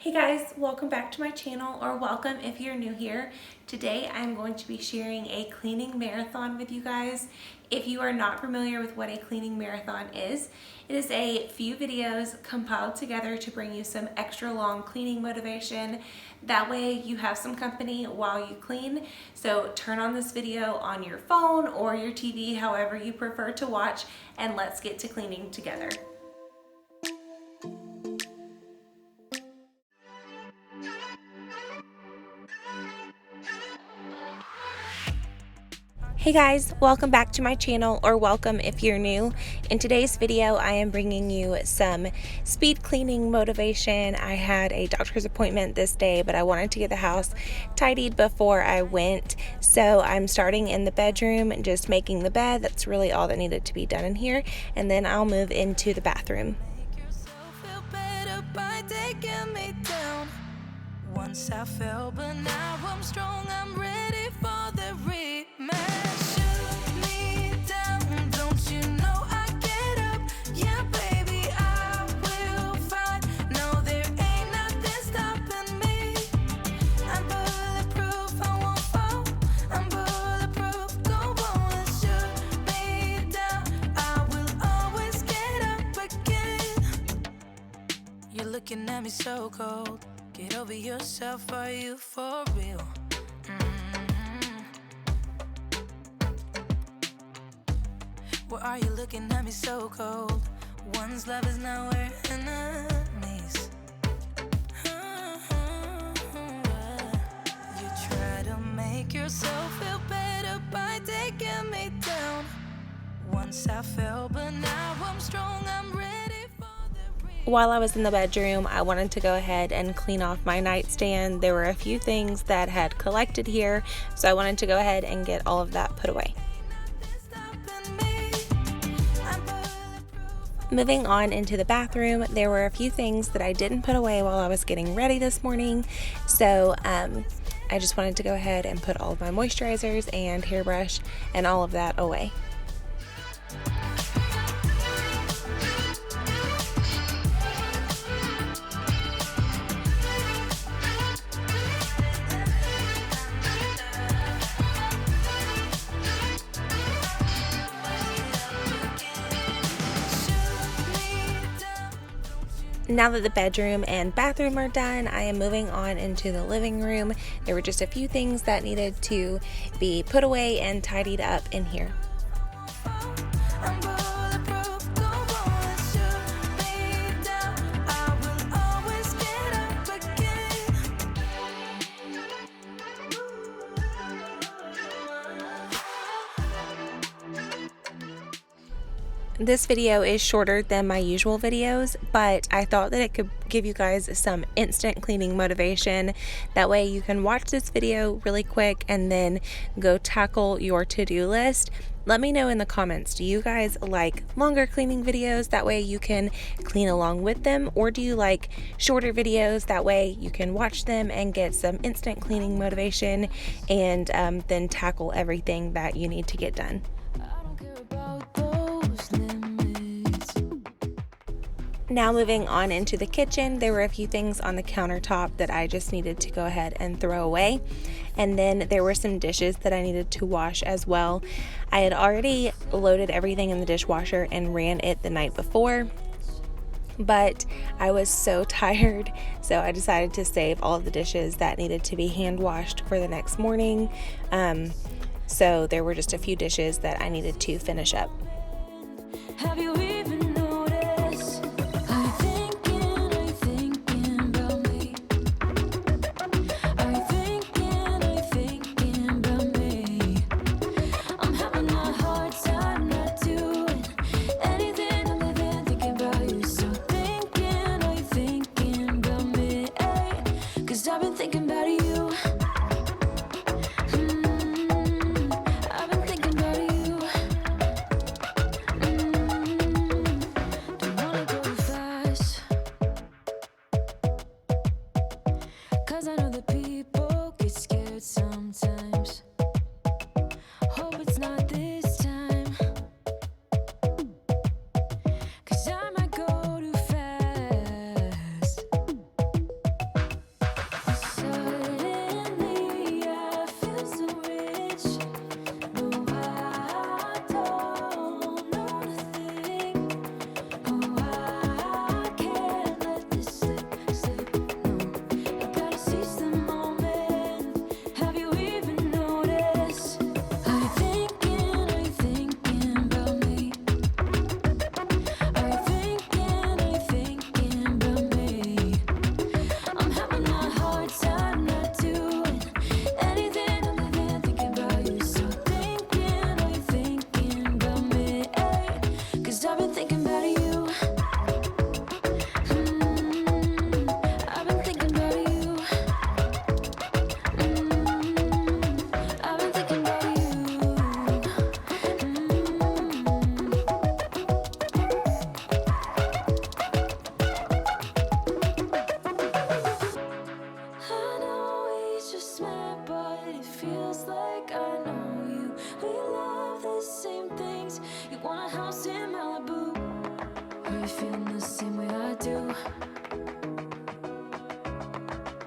Hey guys, welcome back to my channel, or welcome if you're new here. Today I'm going to be sharing a cleaning marathon with you guys. If you are not familiar with what a cleaning marathon is, it is a few videos compiled together to bring you some extra long cleaning motivation. That way you have some company while you clean. So turn on this video on your phone or your TV, however you prefer to watch, and let's get to cleaning together. Hey guys, welcome back to my channel, or welcome if you're new. In today's video, I am bringing you some speed cleaning motivation. I had a doctor's appointment this day, but I wanted to get the house tidied before I went. So I'm starting in the bedroom and just making the bed. That's really all that needed to be done in here. And then I'll move into the bathroom. Once I fell, but now I'm strong. I'm ready for the rematch. Shoot me down, don't you know I get up? Yeah, baby, I will fight. No, there ain't nothing stopping me. I'm bulletproof, I won't fall. I'm bulletproof, go on, shoot me down. I will always get up again. You're looking at me so cold. Get over yourself, are you for real? Why are you looking at me so cold? One's love is now we're enemies. You try to make yourself feel better by taking me down. Once I fell, but now I'm strong, I'm ready. While I was in the bedroom, I wanted to go ahead and clean off my nightstand. There were a few things that had collected here, so I wanted to go ahead and get all of that put away. Moving on into the bathroom, there were a few things that I didn't put away while I was getting ready this morning, so I just wanted to go ahead and put all of my moisturizers and hairbrush and all of that away. Now that the bedroom and bathroom are done, I am moving on into the living room. There were just a few things that needed to be put away and tidied up in here. This video is shorter than my usual videos, but I thought that it could give you guys some instant cleaning motivation. That way you can watch this video really quick and then go tackle your to-do list. Let me know in the comments, do you guys like longer cleaning videos? That way you can clean along with them, or do you like shorter videos? That way you can watch them and get some instant cleaning motivation and then tackle everything that you need to get done. Now moving on into the kitchen, there were a few things on the countertop that I just needed to go ahead and throw away. And then there were some dishes that I needed to wash as well. I had already loaded everything in the dishwasher and ran it the night before, but I was so tired, so I decided to save all of the dishes that needed to be hand washed for the next morning. So there were just a few dishes that I needed to finish up. Have you even noticed? Are you thinking about me? Are you thinking about me? I'm having a hard time not doing anything other than thinking about you. So are you thinking about me? 'Cause I've been thinking about you. I've been thinking about you.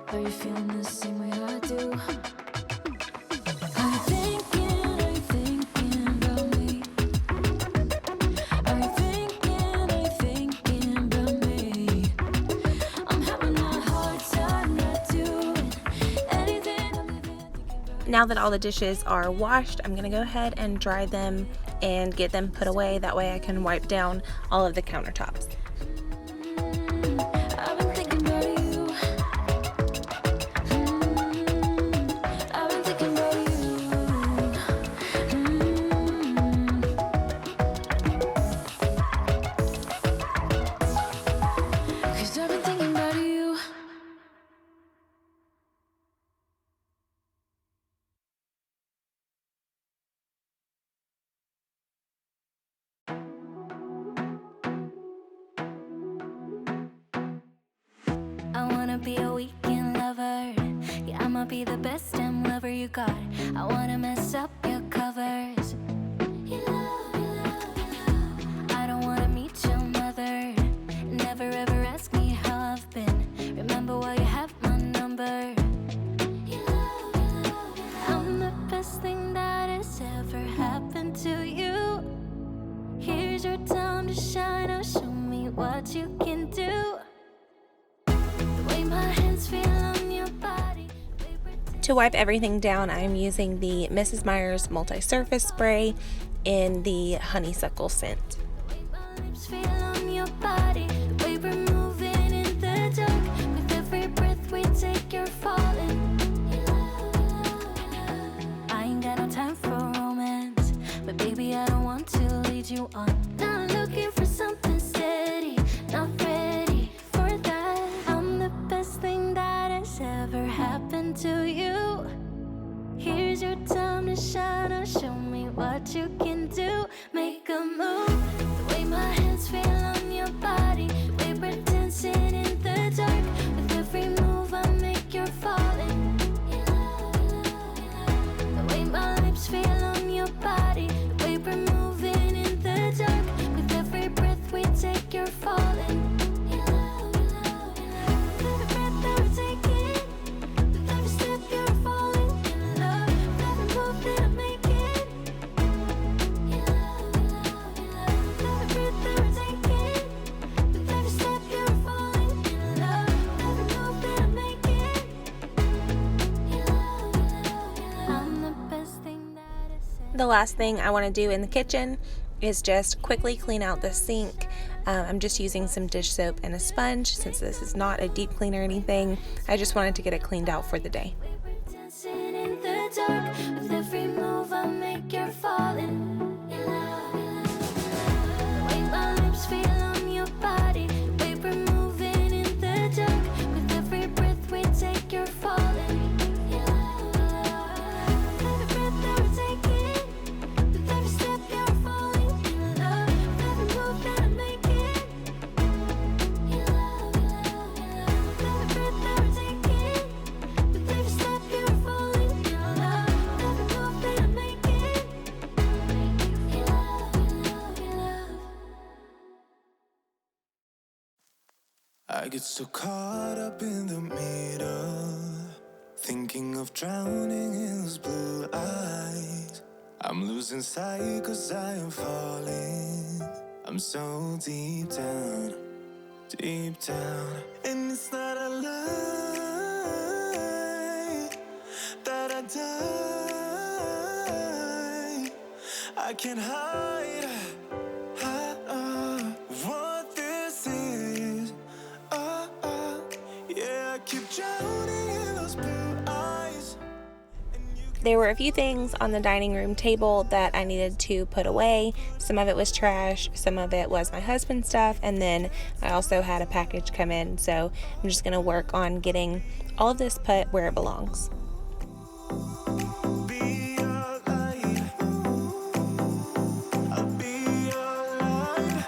Are you feeling the same way I do? Are you thinking about me? Are you thinking about me? I'm having a hard time not doing anything. Now that all the dishes are washed, I'm gonna go ahead and dry them and get them put away. That way I can wipe down all of the countertops. I've been thinking about you. I've been thinking about you. 'Cause I've been thinking about you. I wanna be a weekend lover. Yeah, I'ma be the best damn lover you got. I wanna mess up your covers. I don't wanna meet your mother. Never ever ask me how I've been. Remember why you have my number. I'm the best thing that has ever happened to you. Here's your time to shine. Now show me what you can do. The way my hands feel on your body. To wipe everything down, I'm using the Mrs. Meyer's multi-surface spray in the honeysuckle scent. The way my lips feel on your body. The way we're moving in the dark. With every breath we take, you're falling. I ain't got no time for romance, but baby, I don't want to lead you on. Not looking for something steady, not ready for that. I'm the best thing that has ever happened to you. Here's your time to shine. Now show me what you can do. Make a move. The way my hands feel on your body. The way we're dancing in the dark. With every move I make, you're falling. The way my lips feel on your body. The way we're moving in the dark. With every breath we take, you're falling. With every breath that we're taking, with every step you're falling in love. With every move that I'm making, with every breath that we're taking, with every step you're falling in love. With every move that I'm making, I'm the best thing that has ever. The last thing I want to do in the kitchen is just quickly clean out the sink. I'm just using some dish soap and a sponge since this is not a deep clean or anything. I just wanted to get it cleaned out for the day. We're dancing in the dark. With every move I make, you're falling. The way my lips feel on your body. The way we're moving in the dark. With every breath we take, you're falling. With every breath that we're taking, with every step you're falling in love. With every move that I'm making, with every breath that we're taking, with every step you're falling in love. With every move that I'm making, I get so caught up in the middle, thinking of drowning in those blue eyes. I'm losing sight 'cause I am falling. I'm so deep down, and it's not a lie that I die. I can't hide what this is. Yeah, I keep drowning in those blue eyes. There were a few things on the dining room table that I needed to put away. Some of it was trash, some of it was my husband's stuff, and then I also had a package come in, so I'm just gonna work on getting all of this put where it belongs. Be your light. I'll be your light.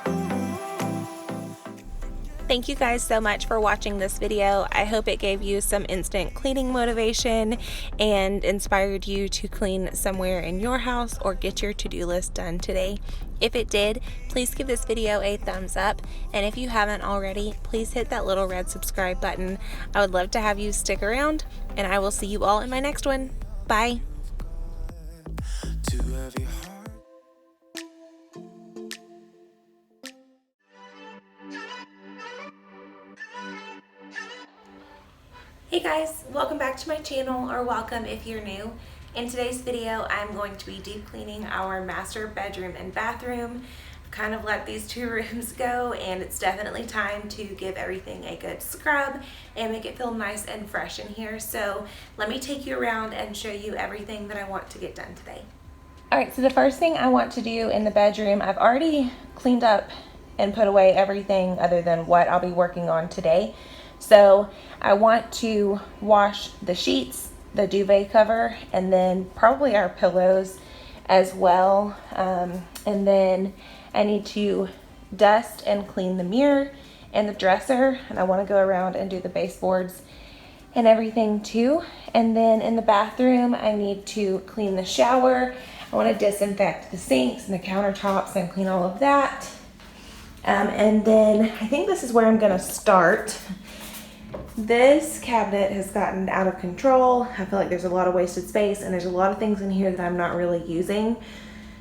Thank you guys so much for watching this video. I hope it gave you some instant cleaning motivation and inspired you to clean somewhere in your house or get your to-do list done today. If it did, please give this video a thumbs up, and if you haven't already, please hit that little red subscribe button. I would love to have you stick around, and I will see you all in my next one. Bye. To every heart. Hey guys, welcome back to my channel, or welcome if you're new. In today's video, I'm going to be deep cleaning our master bedroom and bathroom. I've kind of let these two rooms go, and it's definitely time to give everything a good scrub and make it feel nice and fresh in here. So let me take you around and show you everything that I want to get done today. Alright, so the first thing I want to do in the bedroom, I've already cleaned up and put away everything other than what I'll be working on today. So I want to wash the sheets, the duvet cover, and then probably our pillows as well. And then I need to dust and clean the mirror and the dresser, and I want to go around and do the baseboards and everything too. And then in the bathroom, I need to clean the shower. I want to disinfect the sinks and the countertops and clean all of that. And then I think this is where I'm going to start. This cabinet has gotten out of control. I feel like there's a lot of wasted space, and there's a lot of things in here that I'm not really using.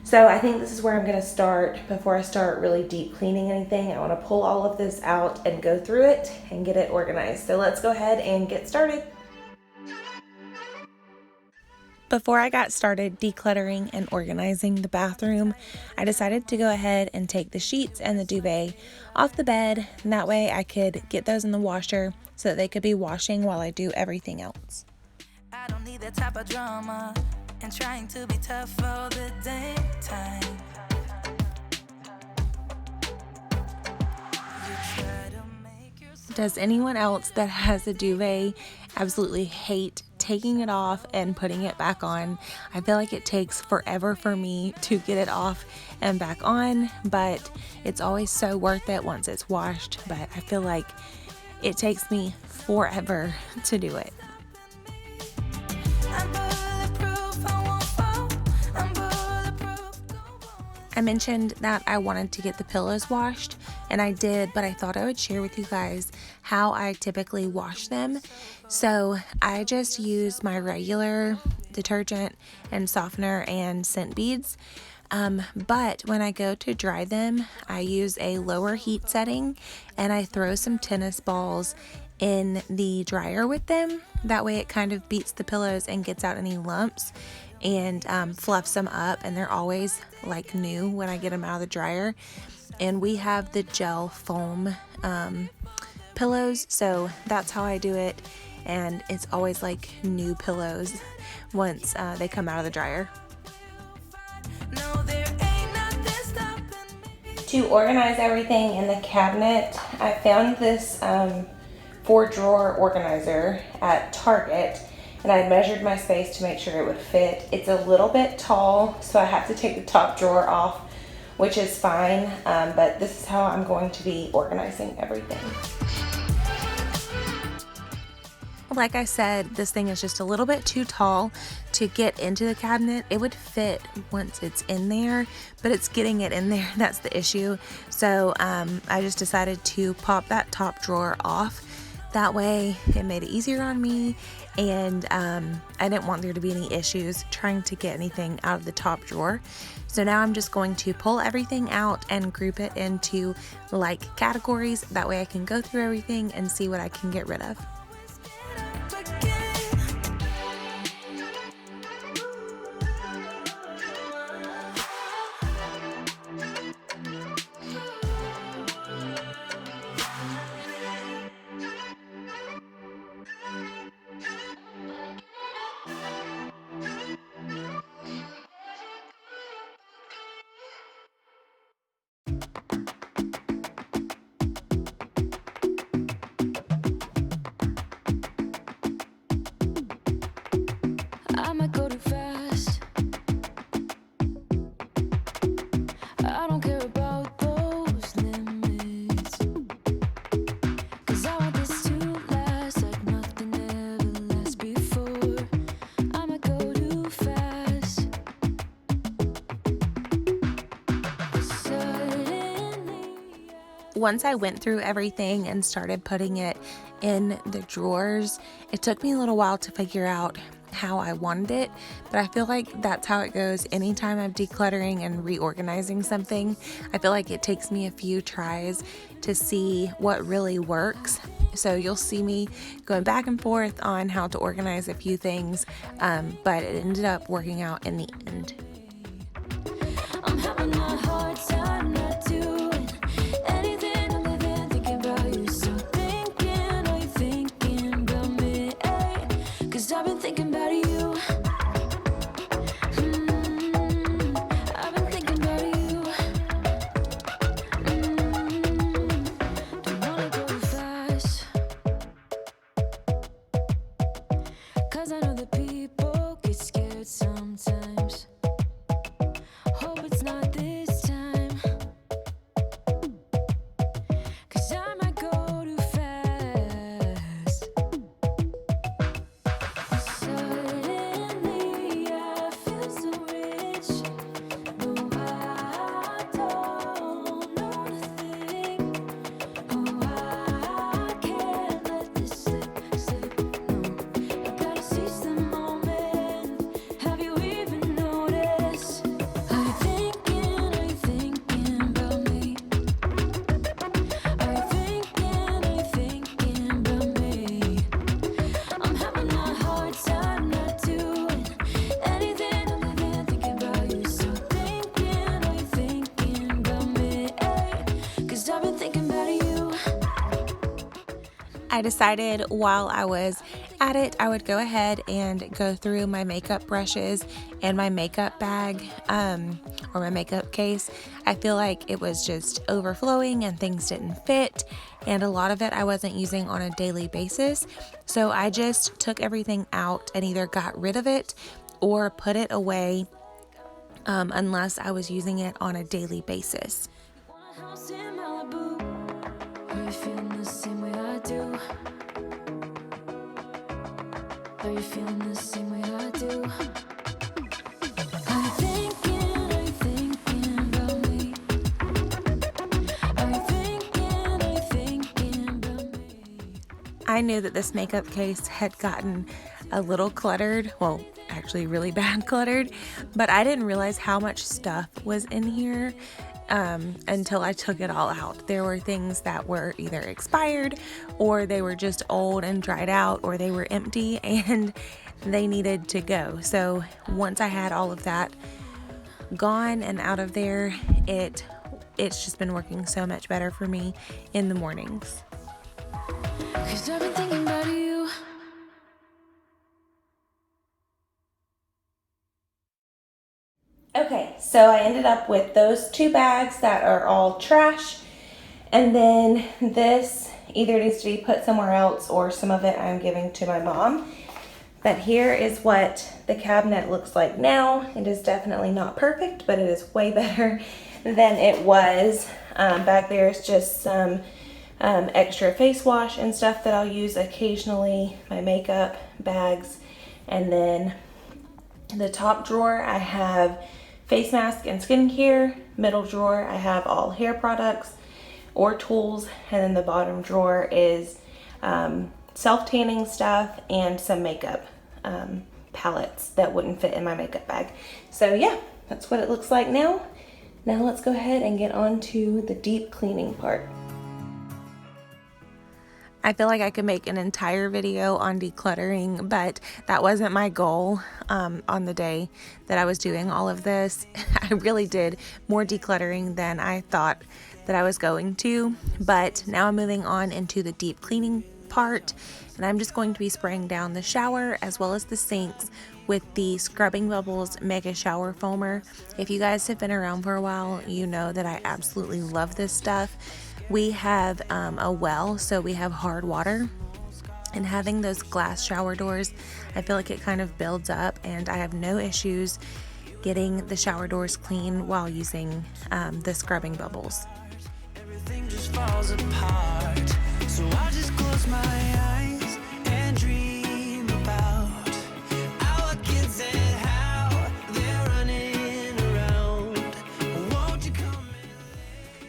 So I think this is where I'm going to start before I start really deep cleaning anything. I want to pull all of this out and go through it and get it organized. So let's go ahead and get started. Before I got started decluttering and organizing the bathroom, I decided to go ahead and take the sheets and the duvet off the bed, and that way I could get those in the washer so that they could be washing while I do everything else. I don't need that type of drama and trying to be tough all the daytime. You try to make yourself. Does anyone else that has a duvet absolutely hate taking it off and putting it back on? I feel like it takes forever for me to get it off and back on, but it's always so worth it once it's washed. But I feel like it takes me forever to do it. I'm bulletproof, I won't fall. I'm bulletproof, go on. I mentioned that I wanted to get the pillows washed, and I did, but I thought I would share with you guys how I typically wash them. So I just use my regular detergent and softener and scent beads. But when I go to dry them, I use a lower heat setting, and I throw some tennis balls in the dryer with them. That way it kind of beats the pillows and gets out any lumps and fluffs them up, and they're always like new when I get them out of the dryer. And we have the gel foam pillows, so that's how I do it, and it's always like new pillows once they come out of the dryer. No, there ain't nothing stopping me. To organize everything in the cabinet, I found this 4-drawer organizer at Target, and I measured my space to make sure it would fit. It's a little bit tall, so I have to take the top drawer off, which is fine, but this is how I'm going to be organizing everything. Like I said, this thing is just a little bit too tall to get into the cabinet. It would fit once it's in there, but it's getting it in there that's the issue. So I just decided to pop that top drawer off. That way it made it easier on me, and I didn't want there to be any issues trying to get anything out of the top drawer. So now I'm just going to pull everything out and group it into like categories. That way I can go through everything and see what I can get rid of. I might go too fast. I don't care about those limits. once I went through everything and started putting it in the drawers, it took me a little while to figure out how I wanted it, but I feel like that's how it goes anytime I'm decluttering and reorganizing something. I feel like it takes me a few tries to see what really works. So you'll see me going back and forth on how to organize a few things, but it ended up working out in the end. I'm having a hard time not doing anything other than thinking about you. So thinking, are you thinking about me? 'Cause I've been thinking about you. I've been thinking about you. Don't wanna go fast, 'cause I know that people get scared sometimes. Hope it's not this time, 'cause I might go too fast. Suddenly I feel so rich. No, I don't know nothing. Oh, I can't let this slip. No, I gotta seize the moment. Have you even noticed? Are you thinking about me? Are you thinking about me? I'm having a hard time not doing anything other than thinking about you. So thinking, are you thinking about me? 'Cause I've been thinking about you. I decided while I was at it, I would go ahead and go through my makeup brushes and my makeup bag, or my makeup case. I feel like it was just overflowing and things didn't fit, and a lot of it I wasn't using on a daily basis. So I just took everything out and either got rid of it or put it away, unless I was using it on a daily basis. Want a house in Malibu? Are you feeling the same way I do? Are you feeling the same way I do? Are you thinking about me? Are you thinking about me? I knew that this makeup case had gotten a little cluttered, well, actually really bad cluttered, but I didn't realize how much stuff was in here until I took it all out. There were things that were either expired or they were just old and dried out, or they were empty and they needed to go. So once I had all of that gone and out of there, it's just been working so much better for me in the mornings. 'Cause I've been thinking about you. Okay, so I ended up with those two bags that are all trash, and then this either needs to be put somewhere else or some of it I'm giving to my mom. But here is what the cabinet looks like now. It is definitely not perfect, but it is way better than it was. Back there is just some extra face wash and stuff that I'll use occasionally, my makeup bags, and then the top drawer I have face mask and skincare. Middle drawer I have all hair products or tools, and then the bottom drawer is self-tanning stuff and some makeup palettes that wouldn't fit in my makeup bag. So yeah, that's what it looks like now. Now let's go ahead and get on to the deep cleaning part. I feel like I could make an entire video on decluttering, but that wasn't my goal on the day that I was doing all of this. I really did more decluttering than I thought that I was going to, but now I'm moving on into the deep cleaning part, and I'm just going to be spraying down the shower as well as the sinks with the Scrubbing Bubbles Mega Shower Foamer. If you guys have been around for a while, you know that I absolutely love this stuff. We have a well, so we have hard water, and having those glass shower doors, I feel like it kind of builds up, and I have no issues getting the shower doors clean while using the Scrubbing Bubbles. Everything just falls apart, so I just close my eyes and dream about our kids and how they're running around. Won't you come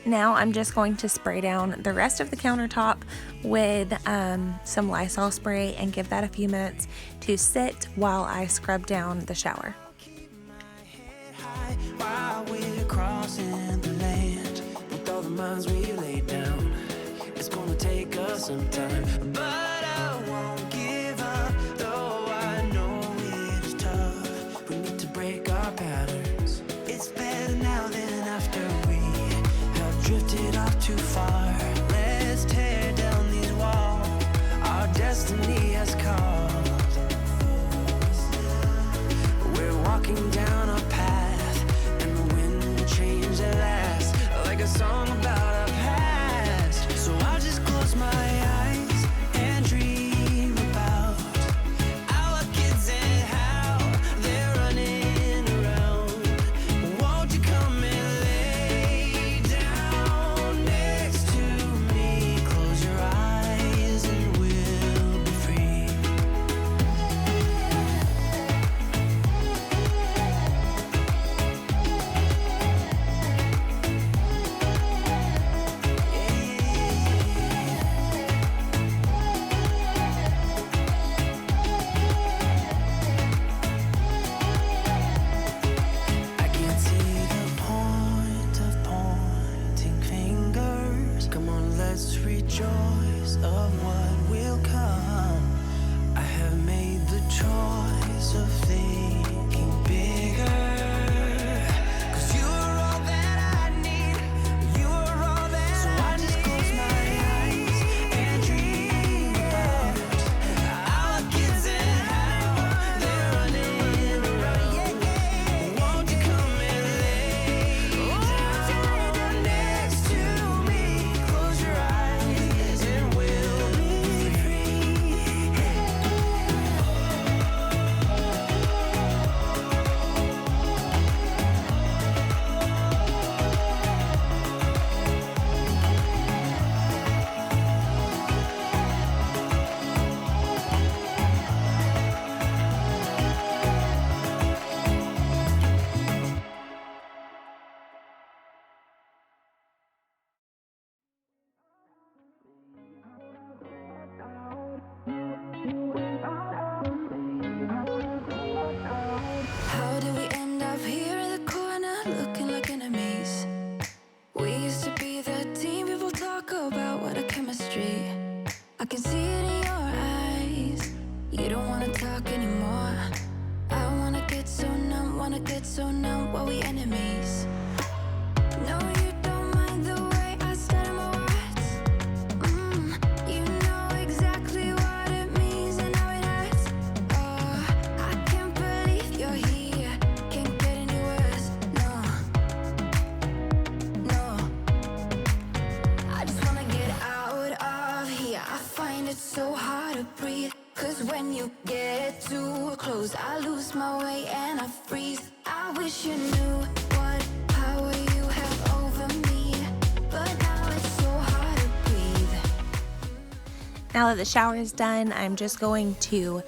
in? Now I'm just going to spray down the rest of the countertop with some Lysol spray and give that a few minutes to sit while I scrub down the shower. While we're crossing the land, with all the miles we laid down, it's gonna take us some time, but I won't give up, though I know it is tough. We need to break our patterns. It's better now than after we have drifted off too far. Let's tear down these walls our destiny has called. We're walking down a path, and the wind will change at last, like a song about our past. So I'll just close my eyes and dream about our kids and how they're running around. Won't you come and lay down next to me? Close your eyes and we'll be free. I can't see the point of pointing fingers. Come on, let's rejoice of what will come. I have made the choice of thinking bigger. 'Cause you are all that I need. You are all that I need. So I just close my eyes and dream about our kids and how they're running around. Won't you come and lay down next to me? Close your eyes and we'll be free. How did we end up here in the corner looking like enemies? We used to be the team people talk about, what a chemistry. I can see it in your eyes. You don't wanna talk anymore. I wanna get so numb while we enemies. No, you don't mind the way I stutter my words. You know exactly what it means and how it hurts. Oh, I can't believe you're here. Can't get any worse. No, no. I just wanna get out of here. I find it so hard to breathe. 'Cause when you get too close, I lose my way and I freeze. I wish you knew what power you have over me, but now it's so hard to breathe. Now that the shower is done, I'm just going to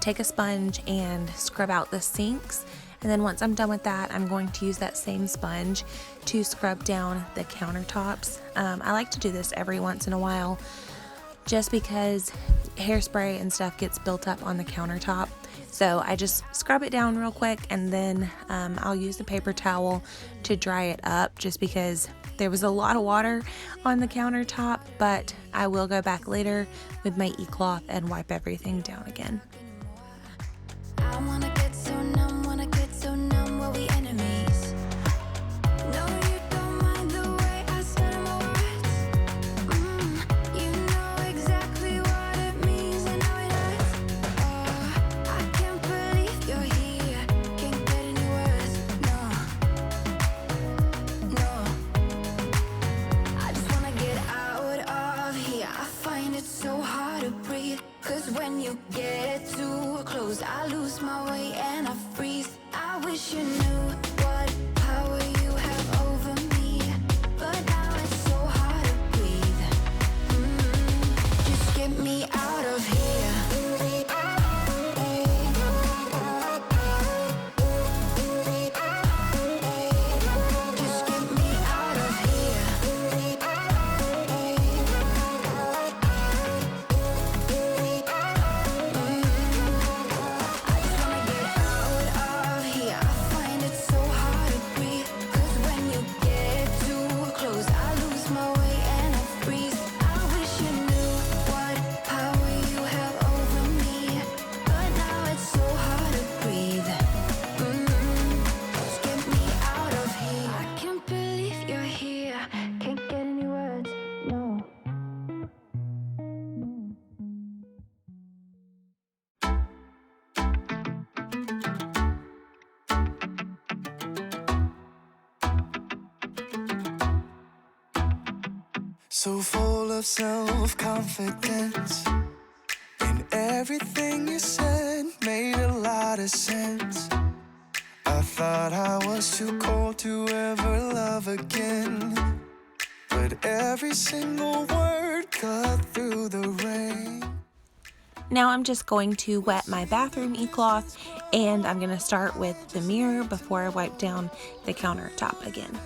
take a sponge and scrub out the sinks. And then once I'm done with that, I'm going to use that same sponge to scrub down the countertops. I like to do this every once in a while just because hairspray and stuff gets built up on the countertop. So I just scrub it down real quick, and then I'll use the paper towel to dry it up just because there was a lot of water on the countertop, but I will go back later with my e-cloth and wipe everything down again. I wanna get so numb while we enemies. No, you don't mind the way I stutter my words. You know exactly what it means and how it hurts. Oh, I can't believe you're here. Can't get any worse. No, no. I just wanna get out of here. I find it so hard to breathe. 'Cause when you get too close, I lose my way and I freeze. I wish you knew what power you have over me, but now it's so hard to breathe. Just get me out of here. Just get me out of here. So full of self-confidence, and everything you said made a lot of sense. I thought I was too cold to ever love again, but every single word cut through the rain. Now I'm just going to wet my bathroom e-cloth, and I'm going to start with the mirror before I wipe down the countertop again.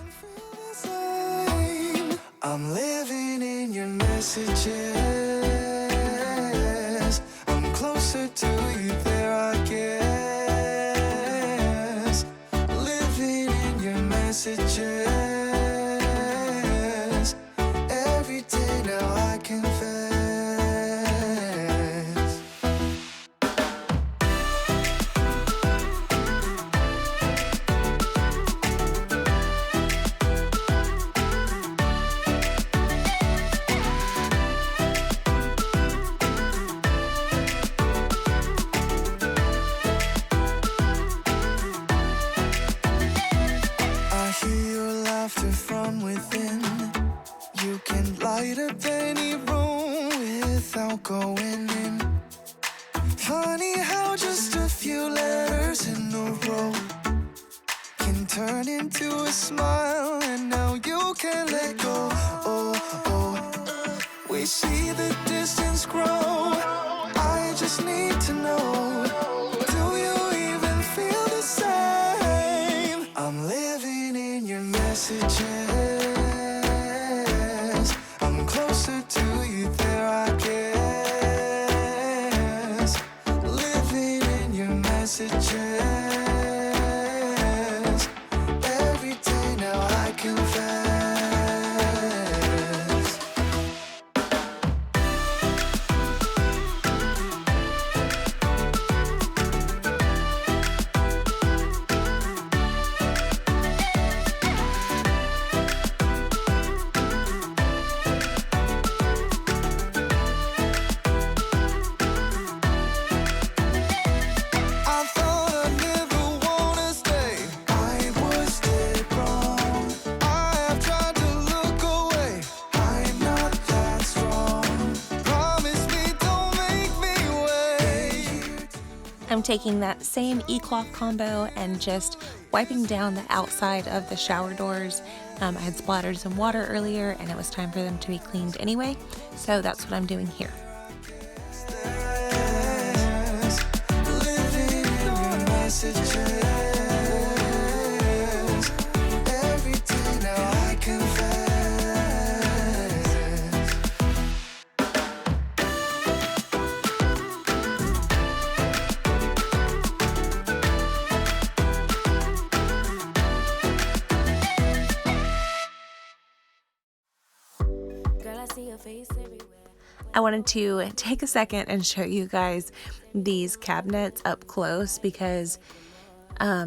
I'm living in your messages. I'm closer to you there, I guess. Living in your messages. Every day now I confess. From within, you can light up any room without going in. Funny how just a few letters in a row can turn into a smile, and now you can't let go. Oh, oh, we see the distance grow. I just need to know, do you even feel the same? I'm living in your messages. I'm closer to you there, I guess. Living in your messages. Every day now I confess. I'm taking that same e-cloth combo and just wiping down the outside of the shower doors. I had splattered some water earlier and it was time for them to be cleaned anyway, so that's what I'm doing here. I wanted to take a second and show you guys these cabinets up close because I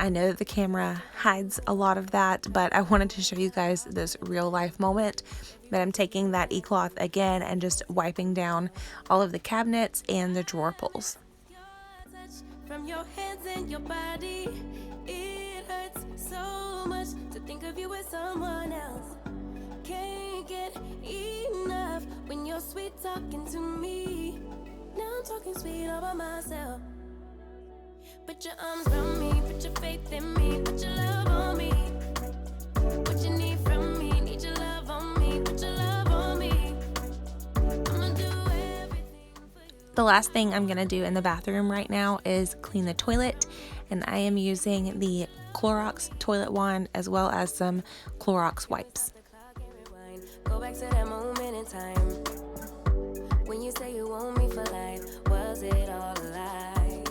know that the camera hides a lot of that, but I wanted to show you guys this real life moment that I'm taking that e-cloth again and just wiping down all of the cabinets and the drawer pulls. From your hands and your body, it hurts so much to think of you as someone else. Can't get enough when you're sweet talking to me. Now I'm talking sweet all by myself. Put your arms around me, put your faith in me, put your love on me. What you need from me, need your love on me, put your love on me. I'ma do everything for you. The last thing I'm gonna do in the bathroom right now is clean the toilet, and I am using the Clorox toilet wand as well as some Clorox wipes. Go back to that moment in time when you say you want me for life. Was it all a lie?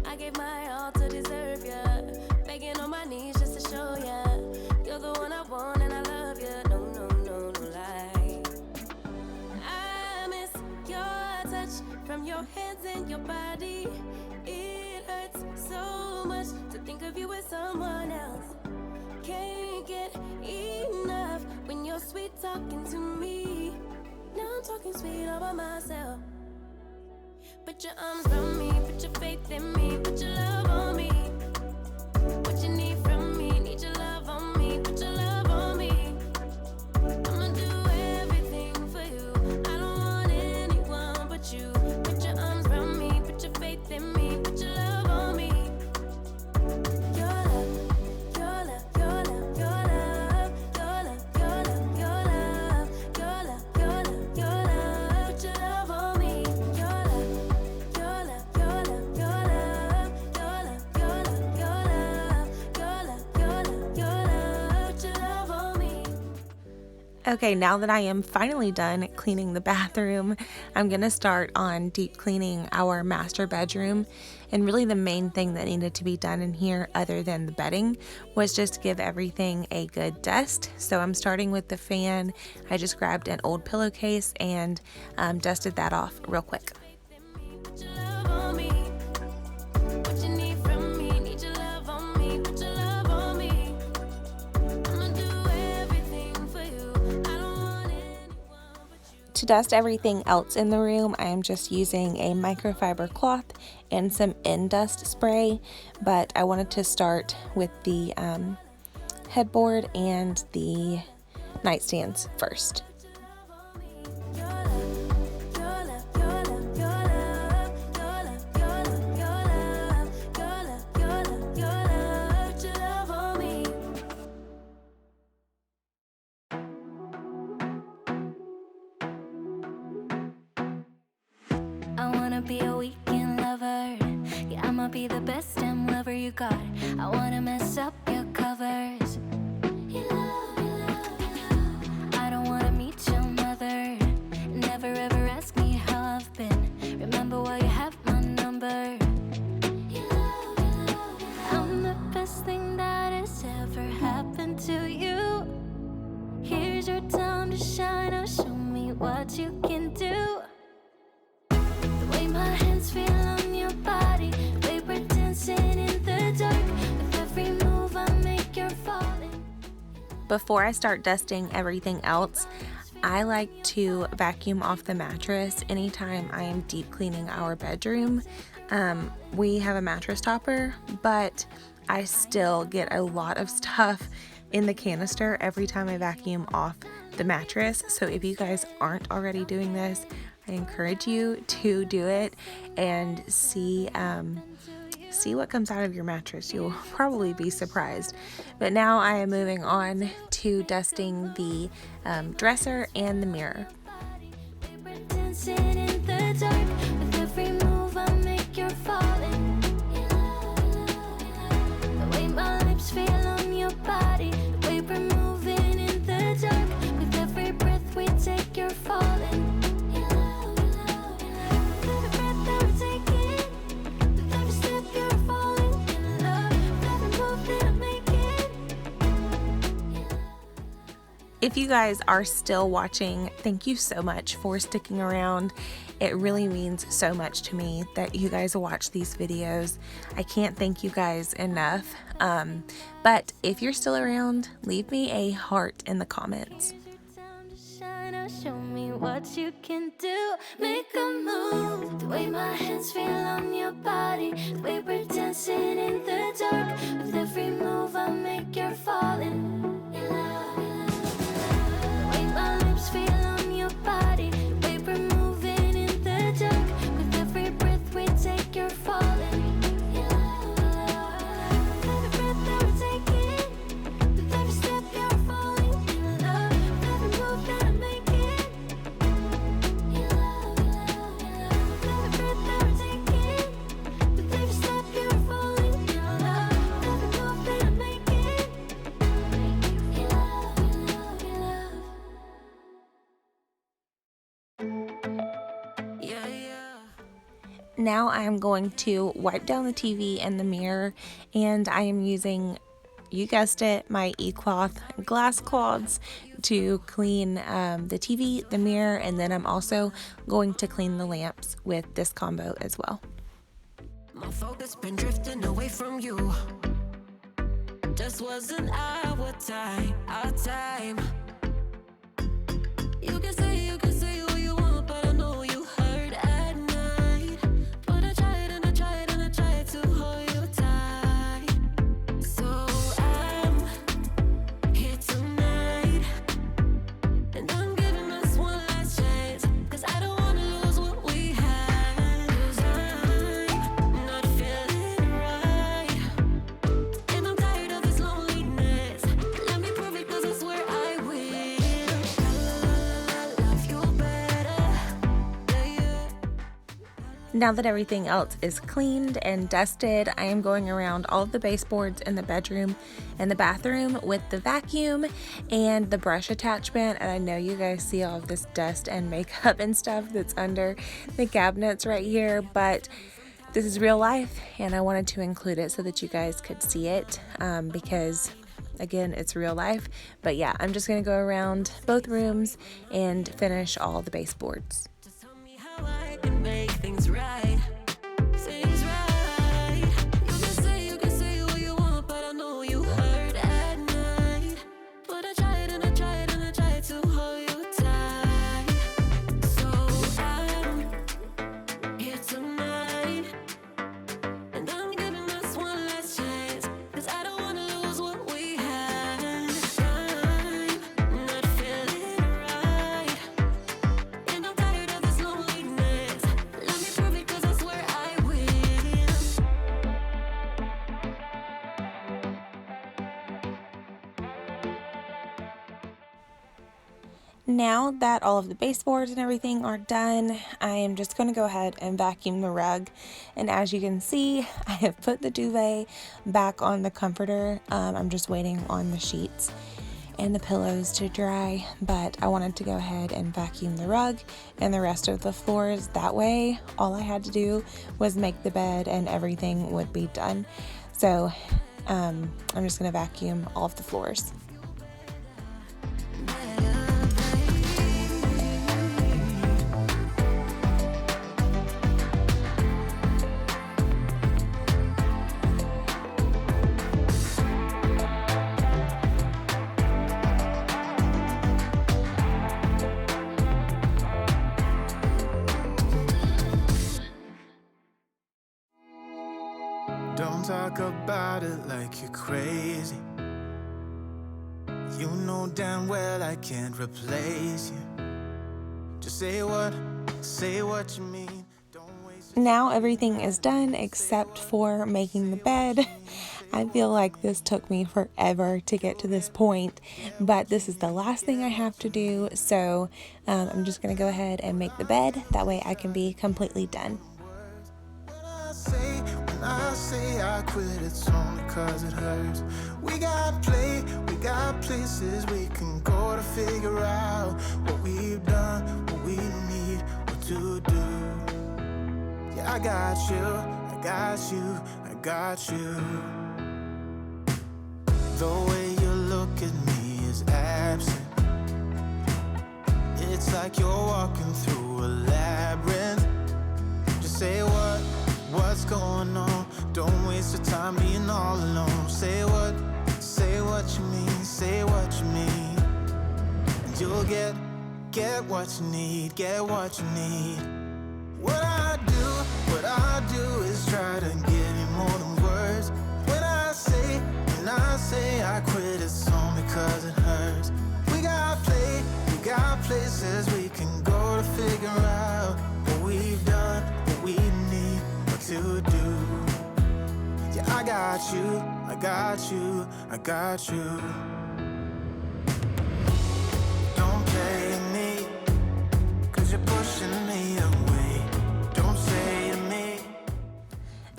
I gave my all to deserve ya, begging on my knees just to show ya you're the one I want and I love ya. No, no, no, no lie. I miss your touch from your hands and your body. It hurts so much to think of you as someone else. Can't get enough when you're sweet talking to me. Now I'm talking sweet all by myself. Put your arms around me, put your faith in me, put your love on me. What you need from me, need your love on me, put your love on me. I'ma do Okay, now that I am finally done cleaning the bathroom, I'm going to start on deep cleaning our master bedroom. And really the main thing that needed to be done in here, other than the bedding, was just to give everything a good dust. So I'm starting with the fan. I just grabbed an old pillowcase and dusted that off real quick. Put your love on me. What you need from me? Need your love on me. Put your love on me. I'ma do everything for you. I don't want anyone but you. To dust everything else in the room, I am just using a microfiber cloth and some Indust spray, but I wanted to start with the headboard and the nightstands first. Your love, your love, your love, your love, your love, your love, your love, your love, put your love on me. I wanna be a weekend lover. Yeah, I'ma be the best damn lover you got. I wanna mess up your covers. You love, you love, you love. I don't wanna meet your mother. Never ever ask me how I've been. Remember why you have my number. You love, you love, you love. I'm the best thing that has ever happened to you. Here's your time to shine. Now show me what you can do. The way my hands feel on your body, the way we're dancing in the dark. With every move I make, you're falling. Before I start dusting everything else, I like to vacuum off the mattress anytime I am deep cleaning our bedroom. We have a mattress topper, but I still get a lot of stuff in the canister every time I vacuum off the mattress. So if you guys aren't already doing this, I encourage you to do it and see what comes out of your mattress. You'll probably be surprised. But now I am moving on to dusting the dresser and the mirror. We're dancing in the dark. With every move I make, you're falling. You love, you love, you love. The way my lips feel on your body, the way we're moving in the dark. With every breath we take, you're falling. You love, you love, you love. With every breath that we're taking, with every step you're falling in love. With every move that I'm making. You love. If you guys are still watching, thank you so much for sticking around. It really means so much to me that you guys watch these videos. I can't thank you guys enough. But if you're still around, leave me a heart in the comments. Time to shine. Now show me what you can do. Make a move. The way my hands feel on your body, the way we're dancing in the dark. With every move I make, you're falling. You love, you love, you love. The way my lips feel on your body, the way we're moving in the dark. With every breath we take, you're falling. You love, you love. With every breath that we're taking, with every step you're falling in love. With every move that I'm making. You love, you love, you love. With every breath that we're taking, with every step you're falling in love. With every move that I'm making. You love, you love, you love. Yeah, yeah. Now I am going to wipe down the TV and the mirror, and I am using, you guessed it, my eCloth glass cloths to clean the TV, the mirror, and then I'm also going to clean the lamps with this combo as well. My focus been drifting away from you. Just wasn't our time, our time. You can say what you want, but I know you hurt at night. But I tried and I tried and I tried to hold you tight. So I'm here tonight, and I'm giving us one last chance. 'Cause I don't wanna lose what we had. 'Cause I'm not feeling right, and I'm tired of this loneliness. Let me prove it, 'cause I swear I will. Now that everything else is cleaned and dusted, I am going around all of the baseboards in the bedroom and the bathroom with the vacuum and the brush attachment. And I know you guys see all of this dust and makeup and stuff that's under the cabinets right here, but this is real life and I wanted to include it so that you guys could see it because again, it's real life. But yeah, I'm just gonna go around both rooms and finish all the baseboards. Just tell me how I can make things right. Things right. You can say what you want, but I know you hurt at night. But I tried and I tried and I tried to hold you tight. So I'm here tonight, and I'm giving us one last chance, 'cause I don't wanna lose what we had. I'm not feeling right, and I'm tired of this loneliness. Let me prove it, 'cause I swear I will. Now that all of the baseboards and everything are done, I am just going to go ahead and vacuum the rug. And as you can see, I have put the duvet back on the comforter. I'm just waiting on the sheets and the pillows to dry, but I wanted to go ahead and vacuum the rug and the rest of the floors. That way, all I had to do was make the bed and everything would be done. So I'm just going to vacuum all of the floors. Don't talk about it like you're crazy. You know damn well I can't replace you. Just say what you mean. Don't waste Now everything is done except for making the bed. I feel like this took me forever to get to this point, but this is the last thing I have to do. So I'm just going to go ahead and make the bed. That way I can be completely done. when I say I quit, it's only 'cause it hurts. We got places we can go to figure out what we've done, what we need, what to do. Yeah, I got you, I got you, I got you. The way you look at me is absent. It's like you're walking through a labyrinth. Just say what's going on. Don't waste your time being all alone. Say what you mean, say what you mean. And you'll get what you need, get what you need. What I do is try to give you more than words. When I say I quit, it's only 'cause it hurts. We got places we can go to figure out what we've done, what we need, what to do. Yeah, I got you, I got you, I got you. Don't play me, 'cause you're pushing me away. Don't say to me.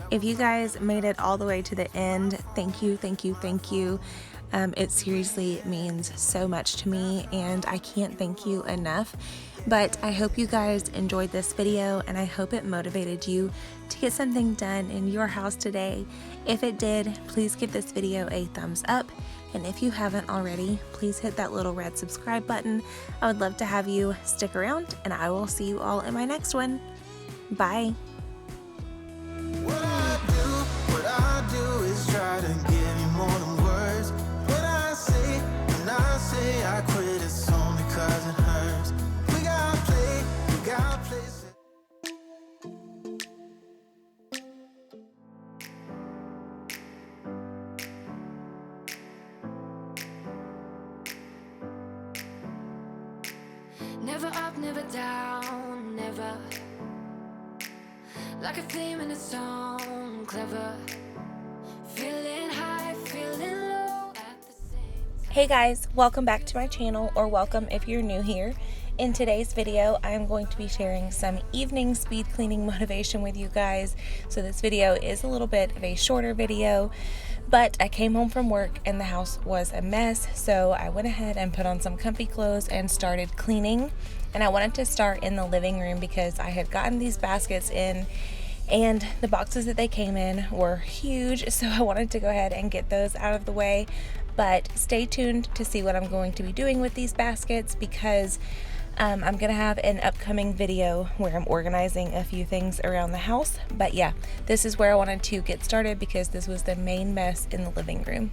If you guys made it all the way to the end, thank you, thank you, thank you. It seriously means so much to me and I can't thank you enough. But I hope you guys enjoyed this video and I hope it motivated you to get something done in your house today. If it did, please give this video a thumbs up. And if you haven't already, please hit that little red subscribe button. I would love to have you stick around and I will see you all in my next one. Bye. What I do is try to give you more than words. When I say I quit, it's only 'cause it hurts. We got places. Never up, never down, never. Like a theme in a song, clever. Feeling high, feeling low at the same time. Hey guys, welcome back to my channel, or welcome if you're new here. In today's video, I'm going to be sharing some evening speed cleaning motivation with you guys. So this video is a little bit of a shorter video, but I came home from work and the house was a mess. So I went ahead and put on some comfy clothes and started cleaning. And I wanted to start in the living room because I had gotten these baskets in and the boxes that they came in were huge. So I wanted to go ahead and get those out of the way. But stay tuned to see what I'm going to be doing with these baskets because I'm going to have an upcoming video where I'm organizing a few things around the house. But yeah, this is where I wanted to get started because this was the main mess in the living room.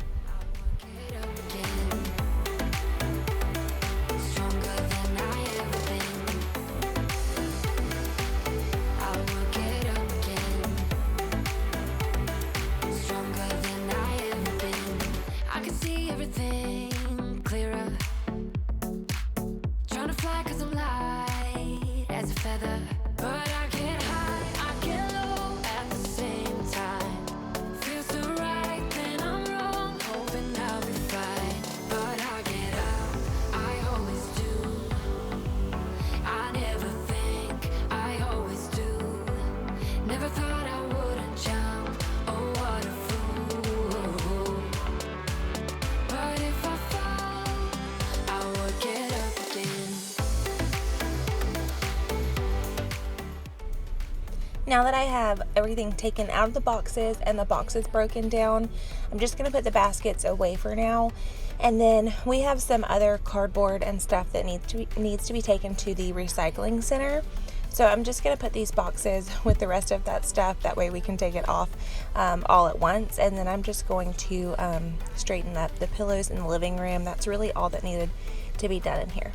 Now that I have everything taken out of the boxes and the boxes broken down, I'm just going to put the baskets away for now. And then we have some other cardboard and stuff that needs to be taken to the recycling center. So I'm just going to put these boxes with the rest of that stuff. That way we can take it off all at once. And then I'm just going to straighten up the pillows in the living room. That's really all that needed to be done in here.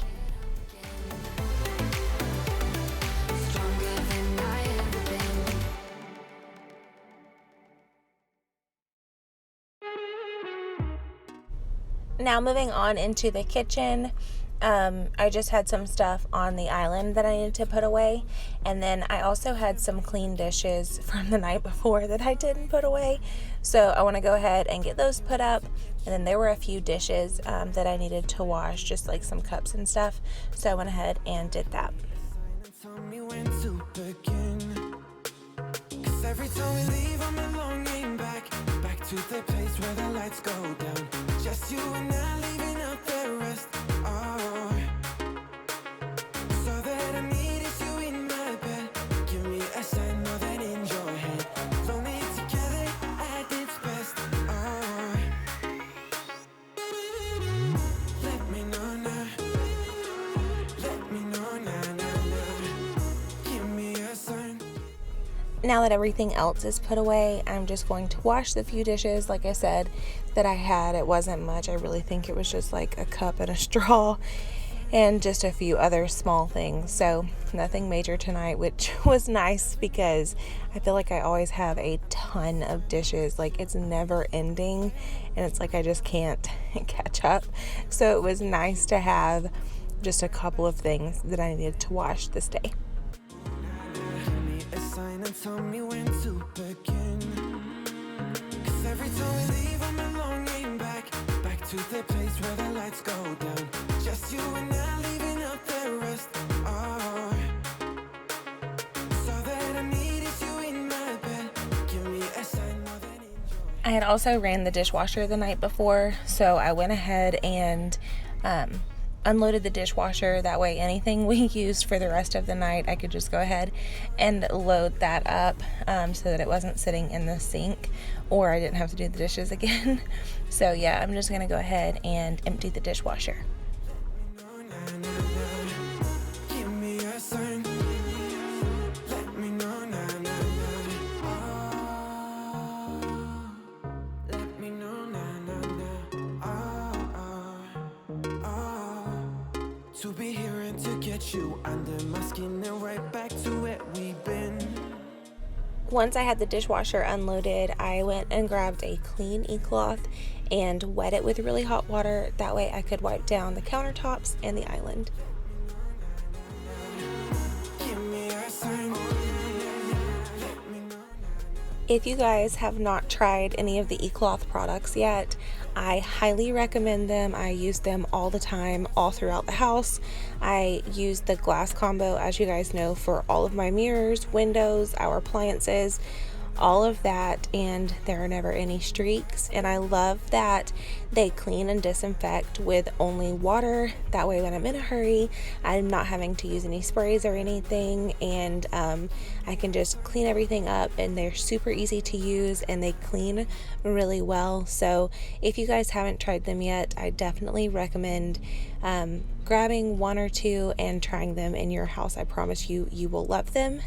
Now moving on into the kitchen, I just had some stuff on the island that I needed to put away, and then I also had some clean dishes from the night before that I didn't put away, so I want to go ahead and get those put up. And then there were a few dishes that I needed to wash, just like some cups and stuff, so I went ahead and did that. Every time we leave, I'm longing back to the place where the lights go down. Just you and I leaving out the rest. Oh, so that I need is you in my bed. Give me a sign more than in your head. Lonely together at its best. Oh, let me know now. Let me know now. Give me a sign. Now that everything else is put away, I'm just going to wash the few dishes, like I said, that I had. It wasn't much. I really think it was just like a cup and a straw and just a few other small things. So nothing major tonight, which was nice because I feel like I always have a ton of dishes. Like it's never ending and it's like I just can't catch up. So it was nice to have just a couple of things that I needed to wash this day. And tell me when to begin. 'Cause every time we leave, I'm longing back to the place where the lights go down. Just you and I leaving out the rest. Oh, so that I need is you in my bed. Give me a sign more than I had also ran the dishwasher the night before, so I went ahead and unloaded the dishwasher. That way anything we used for the rest of the night, I could just go ahead and load that up so that it wasn't sitting in the sink or I didn't have to do the dishes again. So yeah, I'm just gonna go ahead and empty the dishwasher. To be here and to get you under my skin and right back to where we've been. Once I had the dishwasher unloaded, I went and grabbed a clean e-cloth and wet it with really hot water. That way I could wipe down the countertops and the island. If you guys have not tried any of the eCloth products yet, I highly recommend them. I use them all the time, all throughout the house. I use the glass combo, as you guys know, for all of my mirrors, windows, our appliances, all of that, and there are never any streaks. And I love that they clean and disinfect with only water. That way when I'm in a hurry, I'm not having to use any sprays or anything, and I can just clean everything up, and they're super easy to use and they clean really well. So if you guys haven't tried them yet, I definitely recommend grabbing one or two and trying them in your house. I promise you, you will love them.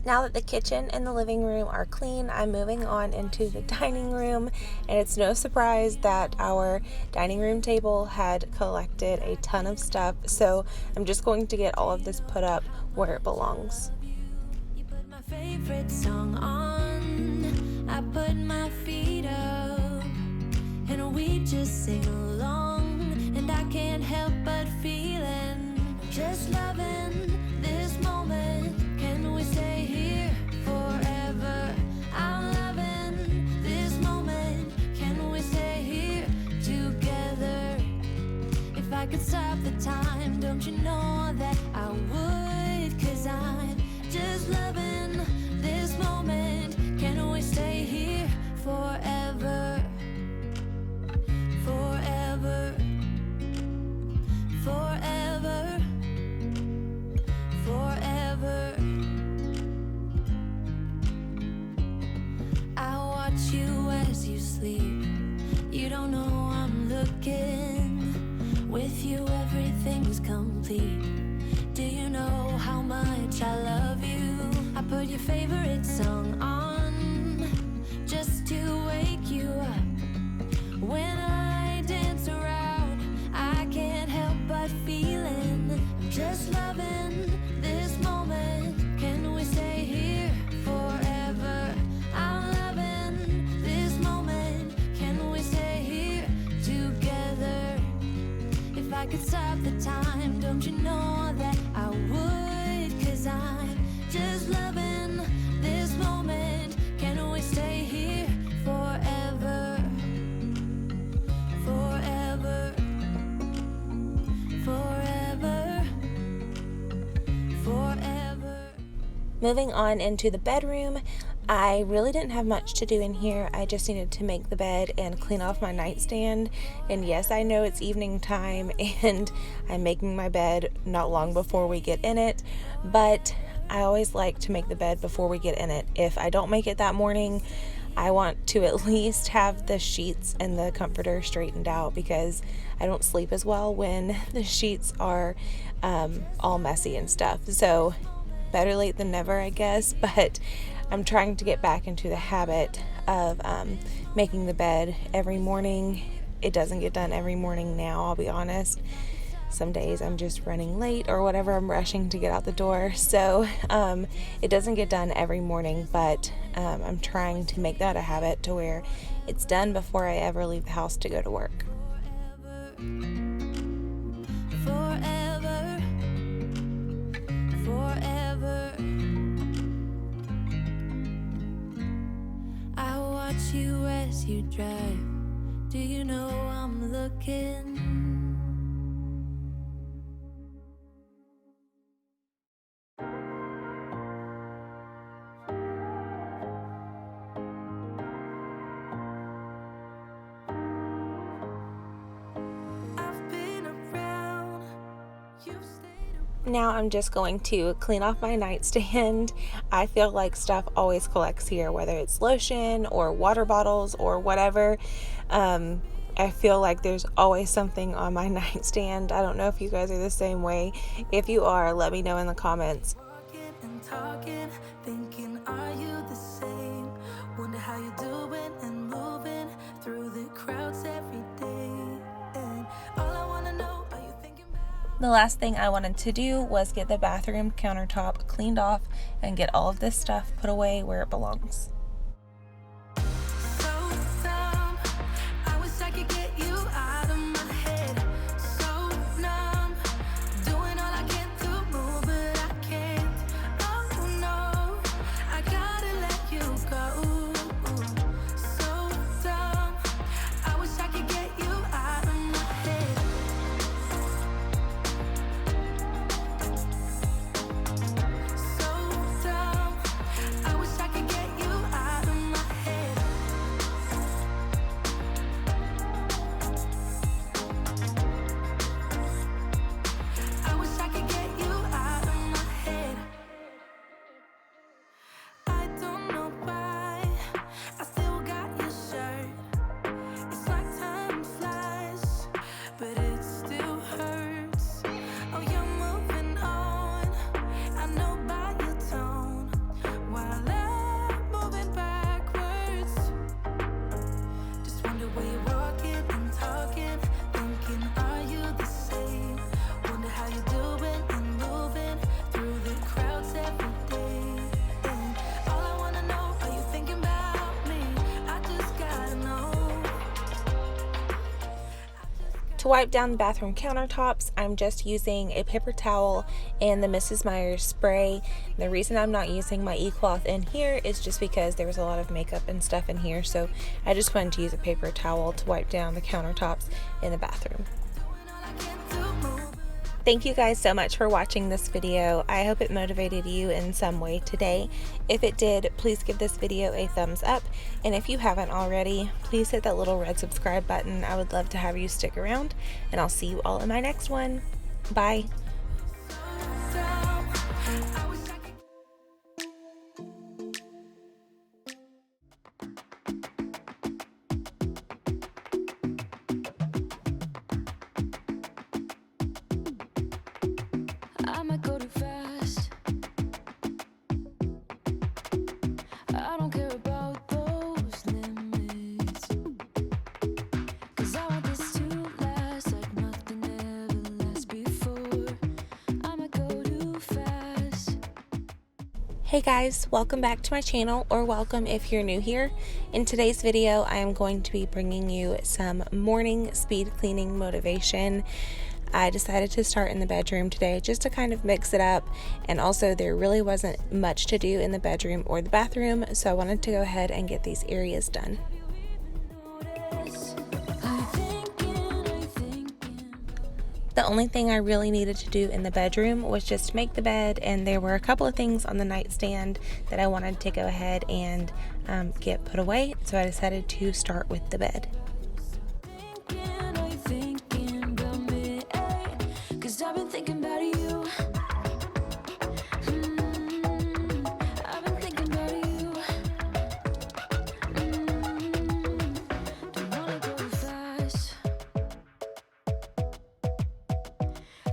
Now that the kitchen and the living room are clean, I'm moving on into the dining room, and it's no surprise that our dining room table had collected a ton of stuff, so I'm just going to get all of this put up where it belongs. You put my favorite song on, I put my feet up, and we just sing along, and I can't help but feeling, just loving this moment. Can we stay here forever? I'm loving this moment. Can we stay here together? If I could stop the time, don't you know that I would? 'Cause I'm just loving this moment. Can we stay here forever? Forever. Forever. Forever. I watch you as you sleep. You don't know I'm looking. With you everything's complete. Do you know how much I love you? I put your favorite song on just to wake you up. When I dance around, I can't help but feeling, I'm just loving this moment. Can we stay here forever? I'm loving this moment. Can we stay here together? If I could stop the time, don't you know that I would? 'Cause I'm just loving this moment. Can we stay here forever? Forever. Forever. Forever. Moving on into the bedroom, I really didn't have much to do in here. I just needed to make the bed and clean off my nightstand. And yes, I know it's evening time and I'm making my bed not long before we get in it, but I always like to make the bed before we get in it. If I don't make it that morning, I want to at least have the sheets and the comforter straightened out, because I don't sleep as well when the sheets are all messy and stuff. So better late than never, I guess, but I'm trying to get back into the habit of making the bed every morning. It doesn't get done every morning now, I'll be honest. Some days I'm just running late or whatever, I'm rushing to get out the door, so it doesn't get done every morning, but I'm trying to make that a habit to where it's done before I ever leave the house to go to work. Forever. Forever. I watch you as you drive. Do you know I'm looking? I've been around. You've stayed. Now I'm just going to clean off my nightstand. I feel like stuff always collects here, whether it's lotion or water bottles or whatever. I feel like there's always something on my nightstand. I don't know if you guys are the same way. If you are, let me know in the comments. Walking and talking, thinking, are you the same? Wonder how you're doing and moving through the crowds every day. And all I wanna know, are you thinking about? The last thing I wanted to do was get the bathroom countertop cleaned off and get all of this stuff put away where it belongs. So dumb, I wish I could get you out of my head. So numb, doing all I can to move, but I can't. Oh no, I To wipe down the bathroom countertops, I'm just using a paper towel and the Mrs. Meyer's spray. The reason I'm not using my e-cloth in here is just because there was a lot of makeup and stuff in here, so I just wanted to use a paper towel to wipe down the countertops in the bathroom. Thank you guys so much for watching this video. I hope it motivated you in some way today. If it did, please give this video a thumbs up. And if you haven't already, please hit that little red subscribe button. I would love to have you stick around, and I'll see you all in my next one. Bye. I might go too fast. I don't care about those limits, 'cause I want this to last like nothing ever lasts before. I might go too fast. Hey guys, welcome back to my channel, or welcome if you're new here. In today's video, I am going to be bringing you some morning speed cleaning motivation. I decided to start in the bedroom today just to kind of mix it up, and also there really wasn't much to do in the bedroom or the bathroom, so I wanted to go ahead and get these areas done. The only thing I really needed to do in the bedroom was just make the bed, and there were a couple of things on the nightstand that I wanted to go ahead and get put away, so I decided to start with the bed. I've been thinking about you. I've been thinking about you. Don't wanna go too fast,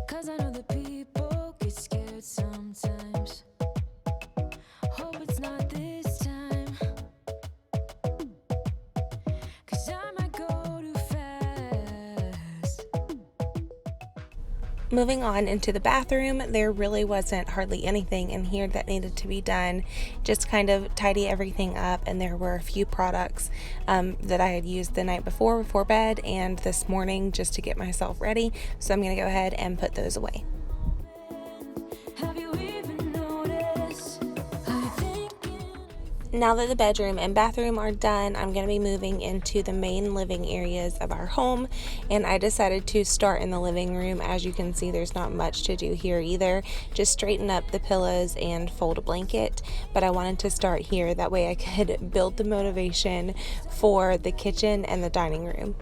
'cause I know that people get scared sometimes. Hope it's not this time, 'cause I might go too fast. Moving on into the bathroom, there really wasn't hardly anything in here that needed to be done. Just kind of tidy everything up, and there were a few products that I had used the night before bed and this morning just to get myself ready. So I'm going to go ahead and put those away. Have you even noticed? I'm thinking. Now that the bedroom and bathroom are done, I'm going to be moving into the main living areas of our home, and I decided to start in the living room. As you can see, there's not much to do here either. Just straighten up the pillows and fold a blanket, but I wanted to start here. That way I could build the motivation for the kitchen and the dining room.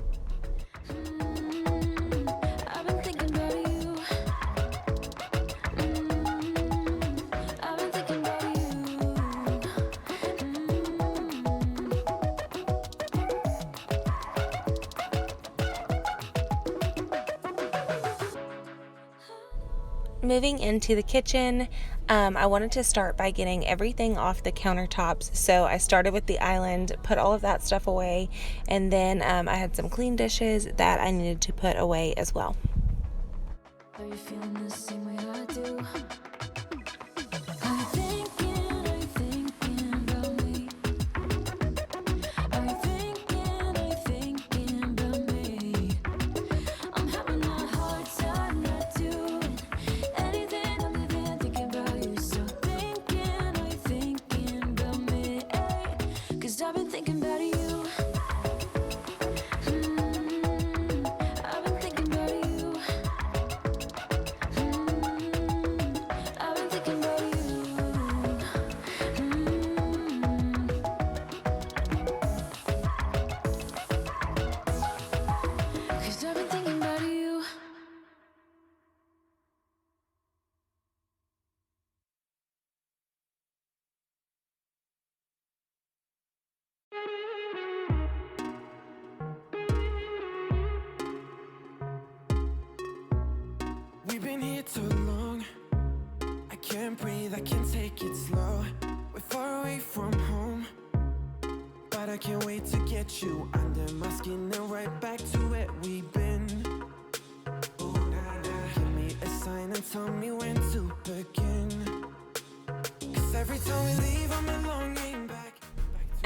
I've been thinking about you. I've been thinking about you. Moving into the kitchen, I wanted to start by getting everything off the countertops. So I started with the island, put all of that stuff away, and then I had some clean dishes that I needed to put away as well. Are you feeling the same way I do? Are you thinking about me? Are you thinking about me? I'm having a hard time not doing anything. I'm living thinking about you. So are you thinking about me? 'Cause I've been thinking about you. I've been thinking about you. I've been thinking about you. Cause I've been thinking about you. We've been here too long. I can't breathe, I can't take it slow. We're far away from home, but I can't wait to get you under my skin and right back to where we've been. Ooh, nah, nah. Give me a sign and tell me when to begin. 'Cause every time we leave, I'm longing back.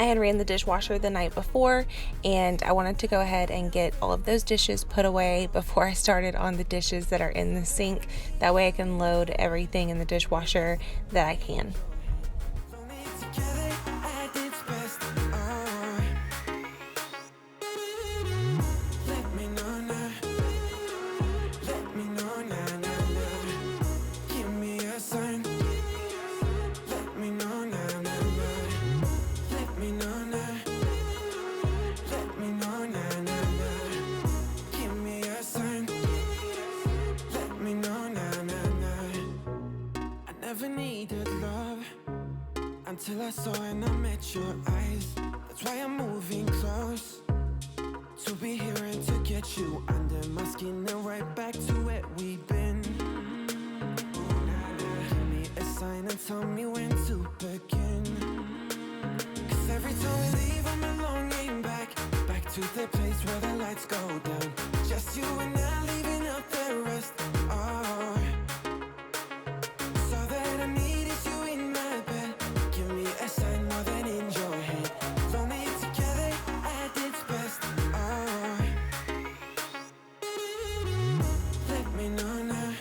I had ran the dishwasher the night before, and I wanted to go ahead and get all of those dishes put away before I started on the dishes that are in the sink. That way I can load everything in the dishwasher that I can. Together at its best. Let me know now. Let me know now. Give me a sign. Let me know now. Let me know now. Let me know now. Give me a sign. Let me know now. I never needed love until I saw and I met your eyes. That's why I'm moving close, to be here and to get you under my skin and right back to where we've been. Give me a sign and tell me when to begin. Cause every time we leave I'm longing back to the place where the lights go down. Just you and I leaving out the rest. Oh, so that I need is you in my bed. Give me a sign more than in your head. Lonely together at its best. Oh, let me know now.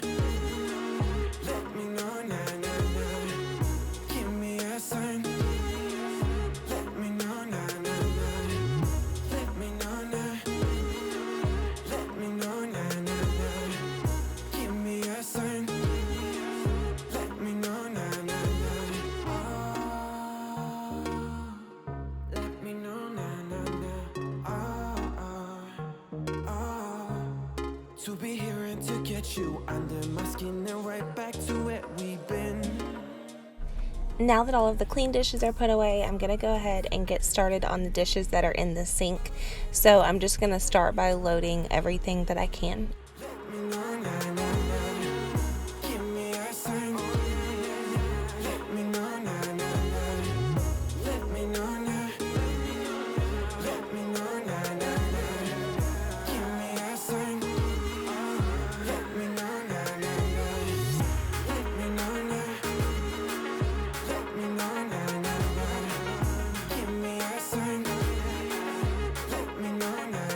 Let me know now. Give me a sign. Let me know now. Let me know now. Let me know now. Give me a sign. Let me know now. Oh, let me know now. Oh, to be here and to get you under my skin and right back to where we've been. Now that all of the clean dishes are put away, I'm going to go ahead and get started on the dishes that are in the sink. So I'm just going to start by loading everything that I can. Let me know now. Give me a sign. Let me know now. Let me know now. Let me know now. Give me a sign. Let me know now. Let me know now. Let me know now. Give me a sign. Let me know now.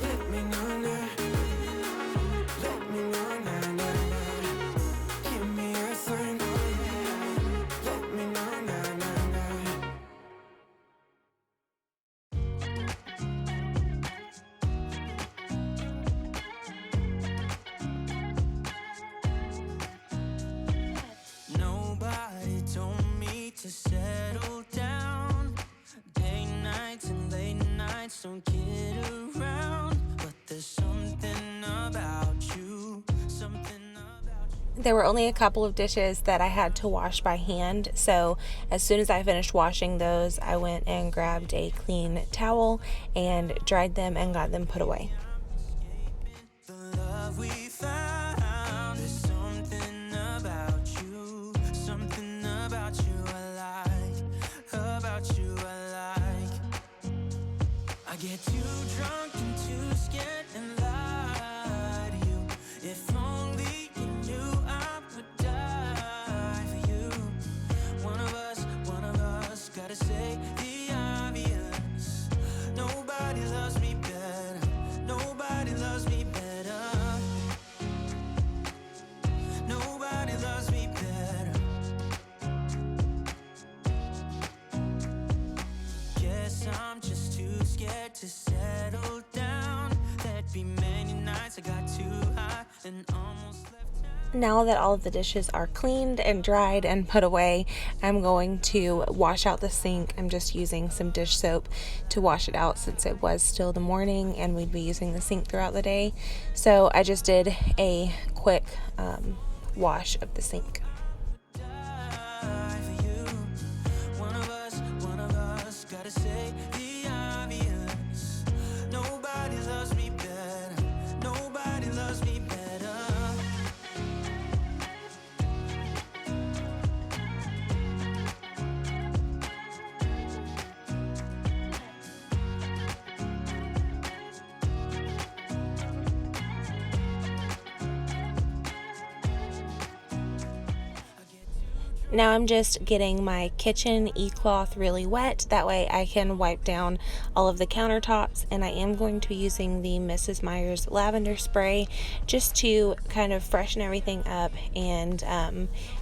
Let me know now. Let me know now. Give me a sign. Let me know now. Nobody told me to settle down. Day nights and late nights don't get around. But there's something about you. Something about you. There were only a couple of dishes that I had to wash by hand, so as soon as I finished washing those, I went and grabbed a clean towel and dried them and got them put away. The love we found is something about you. Something about you I like. About you I like. I get too drunk and too scared and lie to you. If only you knew I would die for you. One of us gotta say the obvious. Nobody loves me better. Nobody loves me better. Nobody loves me better. Guess I'm just too scared to settle down. There'd be many nights I got too high and almost left town. Now that all of the dishes are cleaned and dried and put away, I'm going to wash out the sink. I'm just using some dish soap to wash it out since it was still the morning and we'd be using the sink throughout the day. So I just did a quick wash of the sink. Die for you. One of us gotta say the obvious. Nobody loves me better. Nobody loves me better. Now I'm just getting my kitchen e-cloth really wet. That way I can wipe down all of the countertops, and I am going to be using the Mrs. Meyer's lavender spray just to kind of freshen everything up and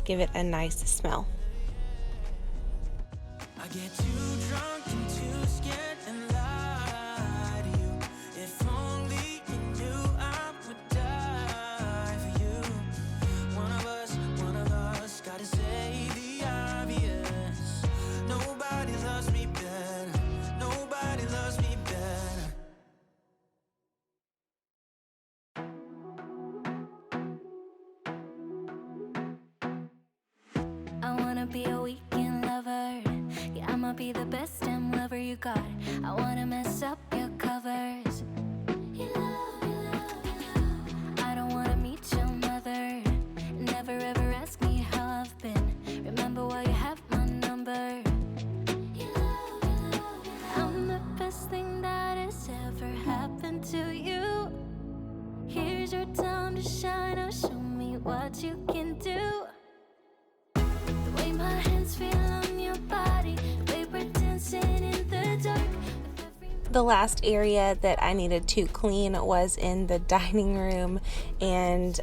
give it a nice smell. I get too drunk and too scared and lie to you. If only you knew I would die for you. One of us gotta say the obvious. Nobody loves me better. Nobody loves me better. I wanna be a weekend lover. Yeah, I'ma be the best damn lover you got. I wanna mess up your covers. I don't wanna meet your mother. Never ever ask me how I've been. Remember why you have my number. I'm the best thing that has ever happened to you. Here's your time to shine. Now show me what you can do. The way my hands feel on your body, the way we're dancing in the dark. The last area that I needed to clean was in the dining room, and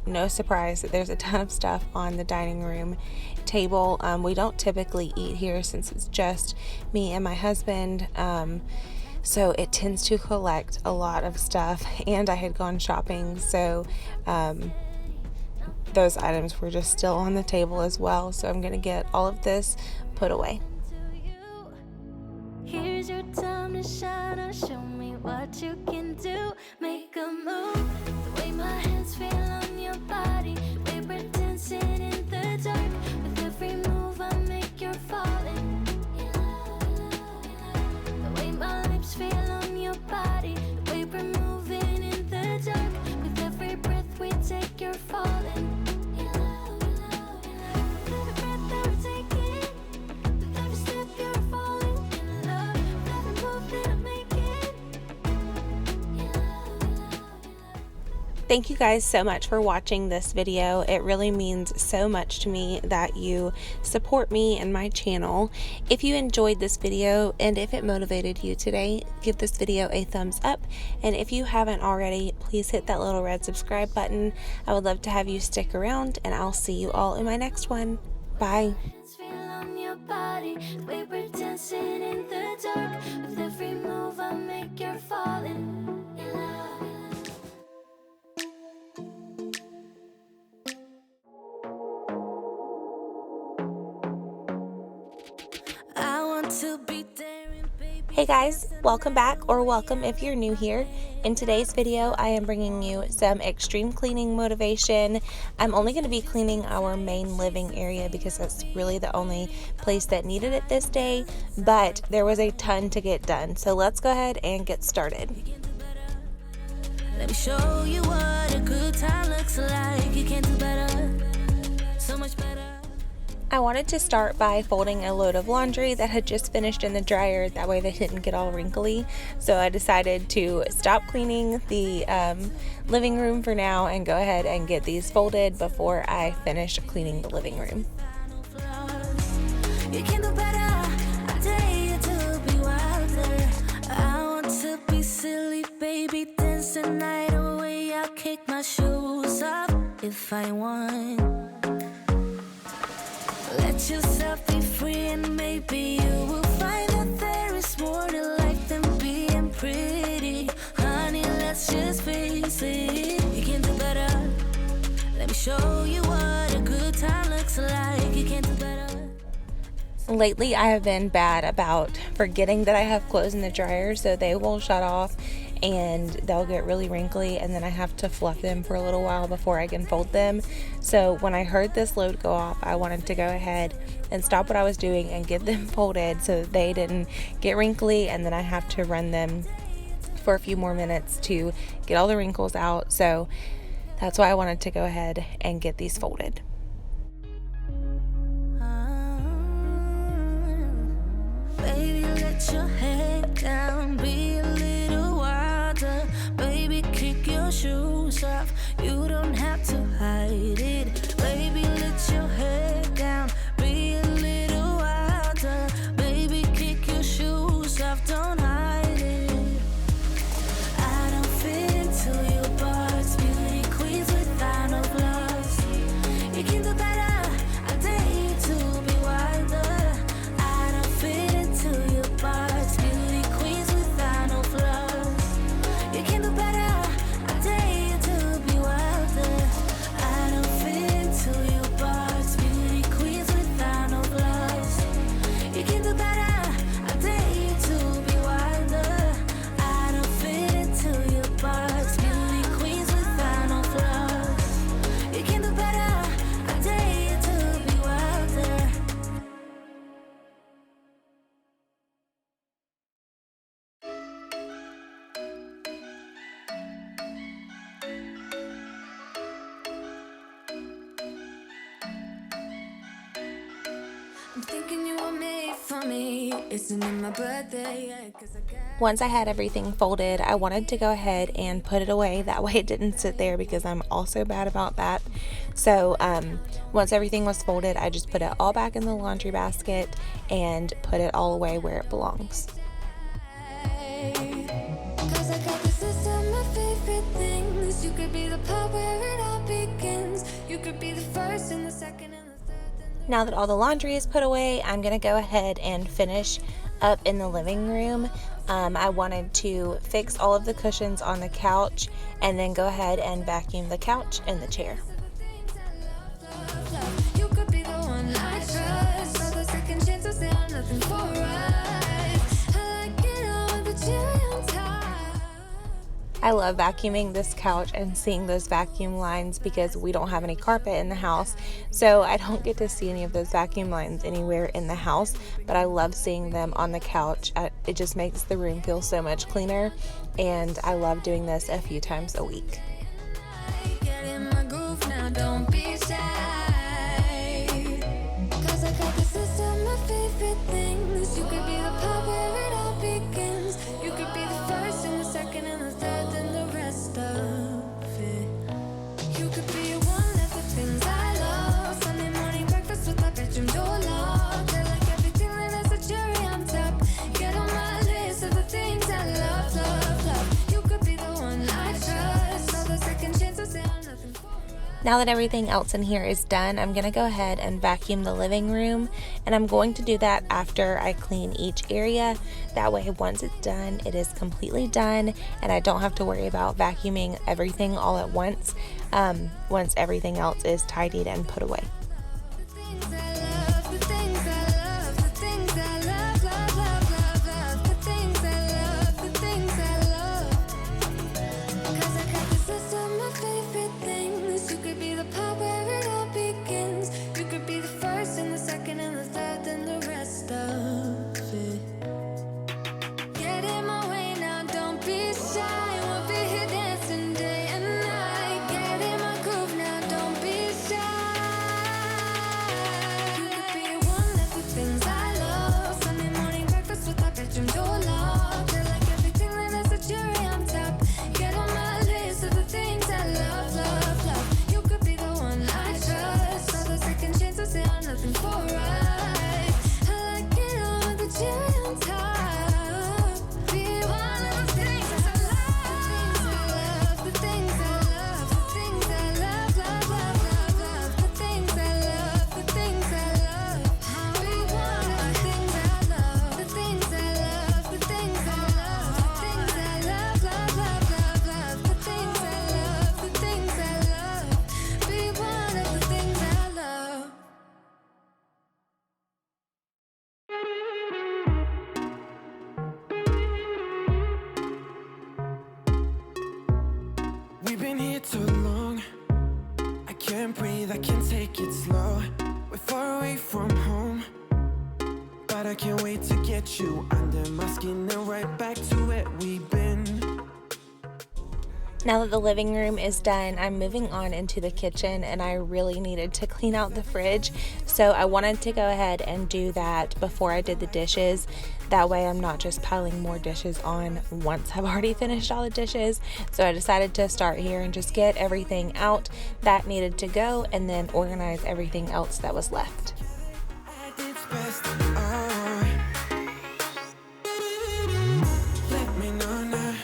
no surprise that there's a ton of stuff on the dining room table. We don't typically eat here since it's just me and my husband, so it tends to collect a lot of stuff, and I had gone shopping, so those items were just still on the table as well, so I'm gonna get all of this put away. Here's your time to shine. Now show me what you can do. Make a move. The way my hands feel on your body, the way we're dancing in the dark. With every move I make, you're falling. The way my lips feel on your body, the way we're moving in the dark. With every breath we take, you're falling. Every breath that we're taking, with every step you're falling in love. With every move that I'm making. Thank you guys so much for watching this video. It really means so much to me that you support me and my channel. If you enjoyed this video and if it motivated you today, give this video a thumbs up. And if you haven't already, please hit that little red subscribe button. I would love to have you stick around, and I'll see you all in my next one. Bye. Hands feel on your body, the way we're dancing in the dark. With every move I make, you're falling. I want to be daring, baby. Hey guys, welcome back, or welcome if you're new here. In today's video, I am bringing you some extreme cleaning motivation. I'm only going to be cleaning our main living area because that's really the only place that needed it this day, but there was a ton to get done. So let's go ahead and get started. Let me show you what a good time looks like. You can do better, so much better. I wanted to start by folding a load of laundry that had just finished in the dryer, that way they didn't get all wrinkly. So I decided to stop cleaning the living room for now and go ahead and get these folded before I finish cleaning the living room. You can do better. I dare you to be wilder. I want to be silly, baby, dance the night away. I'll kick my shoes off if I want. Let yourself be free, and maybe you will find that there is more to life than being pretty. Honey, let's just face it. You can do better. Let me show you what a good time looks like. You can do better. Lately, I have been bad about forgetting that I have clothes in the dryer, so they will shut off and they'll get really wrinkly, and then I have to fluff them for a little while before I can fold them. So when I heard this load go off, I wanted to go ahead and stop what I was doing and get them folded so that they didn't get wrinkly, and then I have to run them for a few more minutes to get all the wrinkles out. So that's why I wanted to go ahead and get these folded. Baby, let your head down, be a little wilder. Baby, kick your shoes off, you don't have to hide it. Baby, let your head down. I'm thinking you were made for me. Isn't it my birthday yet? 'Cause I got Once I had everything folded, I wanted to go ahead and put it away. That way it didn't sit there because I'm also bad about that. So once everything was folded, I just put it all back in the laundry basket and put it all away where it belongs. 'Cause I got this list of my favorite things. You could be the part where it all begins. You could be the first and the second and the third and the Now that all the laundry is put away, I'm going to go ahead and finish up in the living room. I wanted to fix all of the cushions on the couch and then go ahead and vacuum the couch and the chair. love. You could be the one I trust. All the second chances, they are nothing for us. I like it all with the cherry on top. I love vacuuming this couch and seeing those vacuum lines because we don't have any carpet in the house, so I don't get to see any of those vacuum lines anywhere in the house, but I love seeing them on the couch. It just makes the room feel so much cleaner, and I love doing this a few times a week. Get in my groove now, don't be shy. 'Cause I got this list of my favorite things. You could be the part where it all begins. You could be the first and the second and the third and the rest of it. You could be one of the things I love. Sunday morning breakfast with my bedroom door locked. I like everything that has a cherry on top. Get on my list of the things I love, love, love. You could be the one I trust. All the second chances, they are nothing for us. Now that everything else in here is done, I'm going to go ahead and vacuum the living room, and I'm going to do that after I clean each area. That way, once it's done, it is completely done, and I don't have to worry about vacuuming everything all at once, once everything else is tidied and put away. The things I love, the things I love, the things I love, love, love, love, love. The things I love, the things I love. 'Cause I got this list of my favorite things. You could be the part where it all begins. You could be the first and the second and the third and the rest of it. Get in my way now, don't be shy. We'll be here dancing day and night. Get in my groove now, don't be shy. You could be one of the things I love. Sunday morning breakfast with my bedroom door locked. I like everything that has a cherry on top. Get on my list of the things I love, love, love. You could be the one I trust. All the second chances, they are nothing for us. I like it all with the cherry on top. Be one of the things I love, the things I love, the things I love, the things I love, love, love, love, love. The things I love, the things I love. Be one of the things I love, the things I love, the things I love, the things I love, love, love, love, love. The things I love, the things I love. Be one of the things I love. We've been here too long. I can't breathe, I can't take it slow. We're far away from home, but I can't wait to get you under my skin and right back to where we've been. Now that the living room is done, I'm moving on into the kitchen, and I really needed to clean out the fridge, so I wanted to go ahead and do that before I did the dishes. That way I'm not just piling more dishes on once I've already finished all the dishes. So I decided to start here and just get everything out that needed to go and then organize everything else that was left. At its best, let me know now.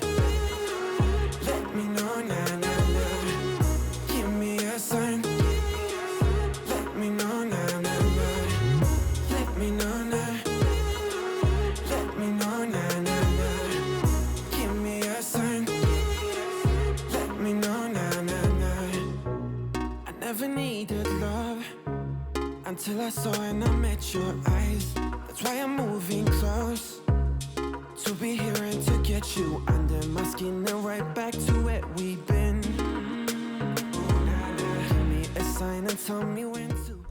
Let me know now, now, now. Give me a sign. Let me know now, now, now. Let me know now. Let me know now, now, now. Give me a sign. Let me know now, now, now. I never needed love until I saw and I met your eyes. That's why I'm moving close, to be here and to get you under my skin and right back to where we've been. Give me a sign and tell me when to.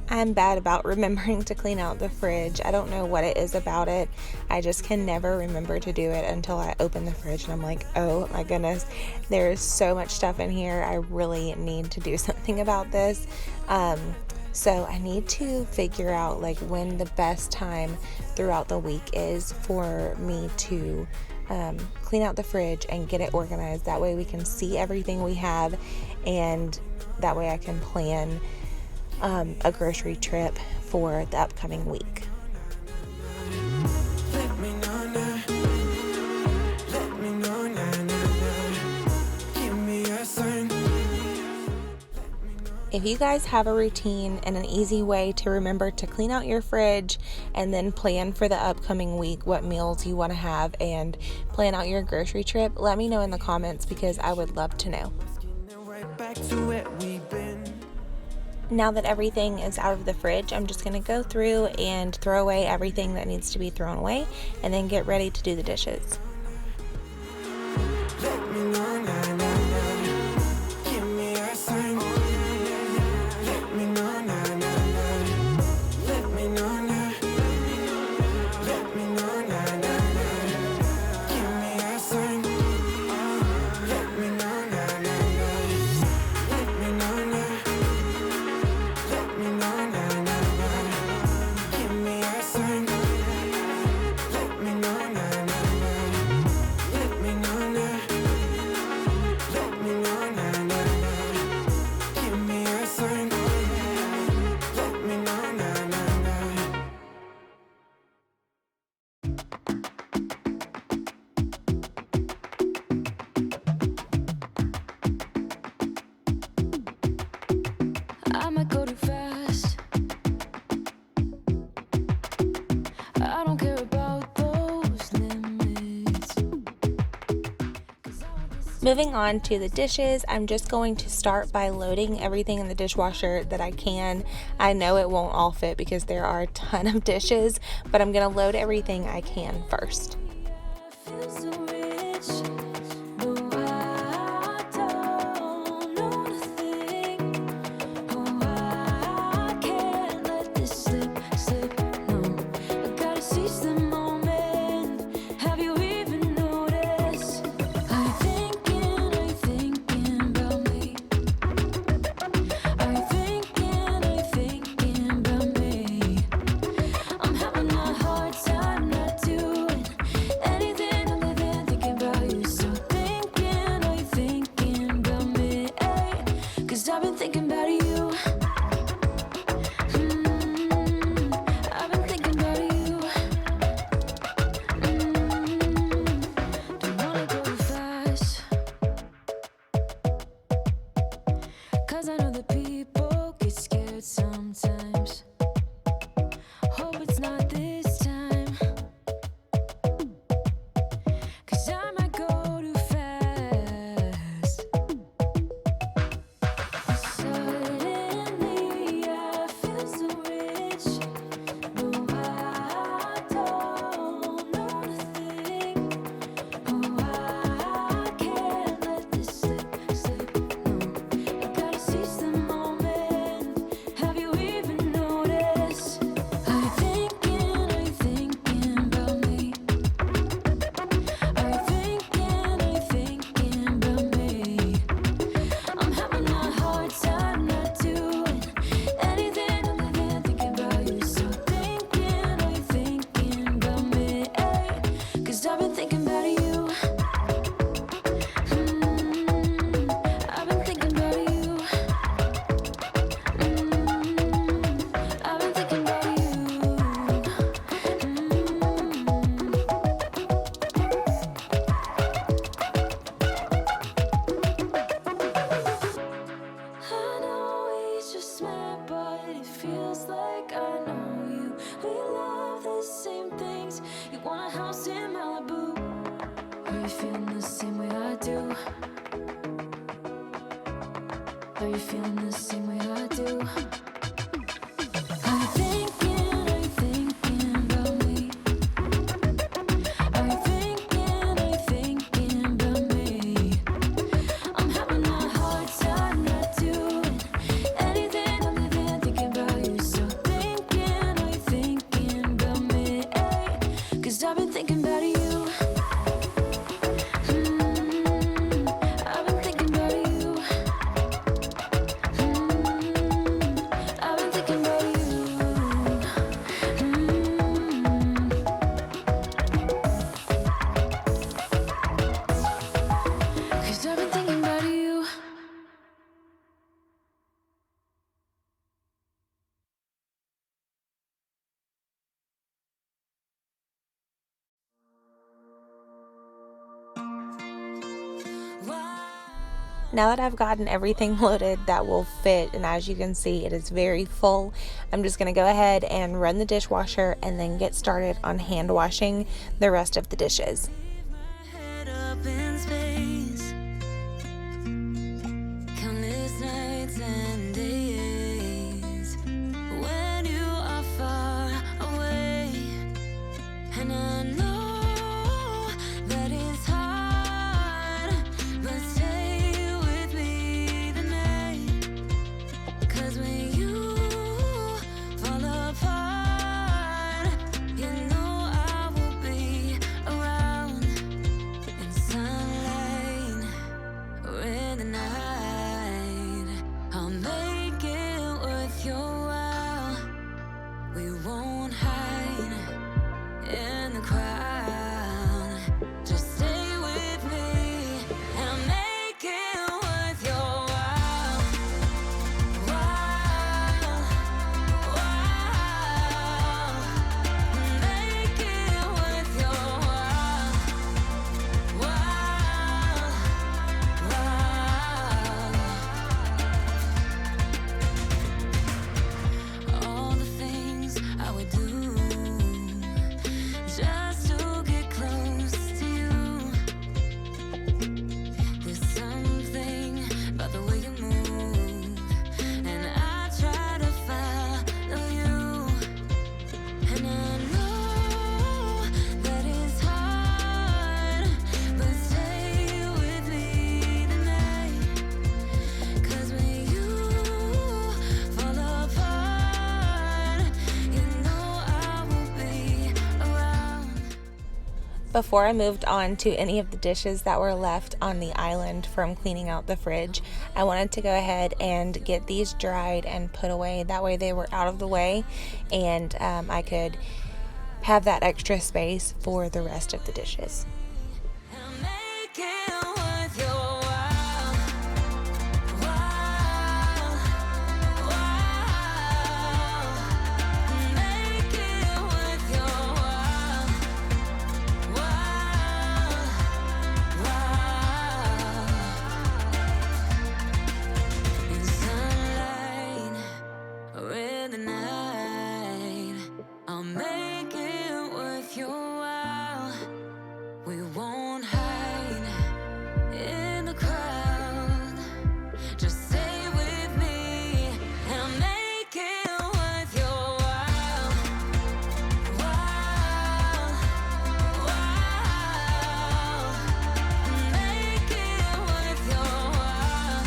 I'm bad about remembering to clean out the fridge. I don't know what it is about it. I just can never remember to do it until I open the fridge and I'm like, oh my goodness, there's so much stuff in here. I really need to do something about this. So I need to figure out like when the best time throughout the week is for me to clean out the fridge and get it organized. That way we can see everything we have, and that way I can plan a grocery trip for the upcoming week. Let me know now. Let me know now. Give me a sign. If you guys have a routine and an easy way to remember to clean out your fridge and then plan for the upcoming week what meals you want to have and plan out your grocery trip, let me know in the comments because I would love to know. Right back to where we've been. Now that everything is out of the fridge, I'm just going to go through and throw away everything that needs to be thrown away and then get ready to do the dishes. Let me know now. Give me a sign. Let me know now. Let me know now. Let me know now. Give me a sign. Let me know now. Let me know now. Let me know now. Give me a sign. Let me know now. Let me know now. Let me know now. Give me a sign. Let me know now. I might go too fast. I don't care about those limits. Moving on to the dishes, I'm just going to start by loading everything in the dishwasher that I can. I know it won't all fit because there are a ton of dishes, but I'm going to load everything I can first. I feel so rich, but I don't know a thing. Oh, I can't let this slip, no. I gotta seize the moment. Have you even noticed? I'm thinking about me. I'm thinking about me. I'm having a hard time not doing anything other than thinking about you. So thinking about me, 'cause I've been thinking about you. I've been thinking about you. Don't wanna go too fast, 'cause I know that people get scared sometimes. Hope it's not this time, 'cause I might go too fast. Suddenly I feel so rich, but I don't know a thing. Oh, I can't let this slip, no. I gotta seize the moment. Have you even noticed? I'm thinking about me. I'm thinking about me. I'm having a hard time not doing anything other than thinking about you. So thinking about me, 'cause I've been thinking about you. I've been thinking about you. I've been thinking about you. I know we just met, but it feels like I know you. We love the same things. You want a house in Malibu. Are you feeling the same way I do? Are you feeling the same way I do? I'm thinking about me. I'm thinking about me. I'm having a hard time not doing anything other than thinking about you. So thinking about me, 'cause I've been thinking about you. I've been thinking about you. Now that I've gotten everything loaded that will fit, and as you can see, it is very full, I'm just going to go ahead and run the dishwasher and then get started on hand washing the rest of the dishes. Head up in space, countless nights and days when you are far away, and I know that it's hard, but stay with me tonight, 'cause when you fall apart, you know I will be around in sunlight or in the night. I'll make it worth your while. We won't hide in the crowd. Just stay with me and I'll make it worth your while. While, make it worth your while. All the things I would do just to get close to you. There's something about the way you move, and I try to follow you, and I know that it's hard, but stay with me tonight, 'cause when you fall apart, you know I will be around. Before I moved on to any of the dishes that were left on the island from cleaning out the fridge, I wanted to go ahead and get these dried and put away. That way they were out of the way, and I could have that extra space for the rest of the dishes. I'll make it worth your while. While, make it worth your while. In sunlight or in the night, I'll make it worth your while. We won't hide in the crowd. Just stay with me and I'll make it worth your while. Make it worth your while.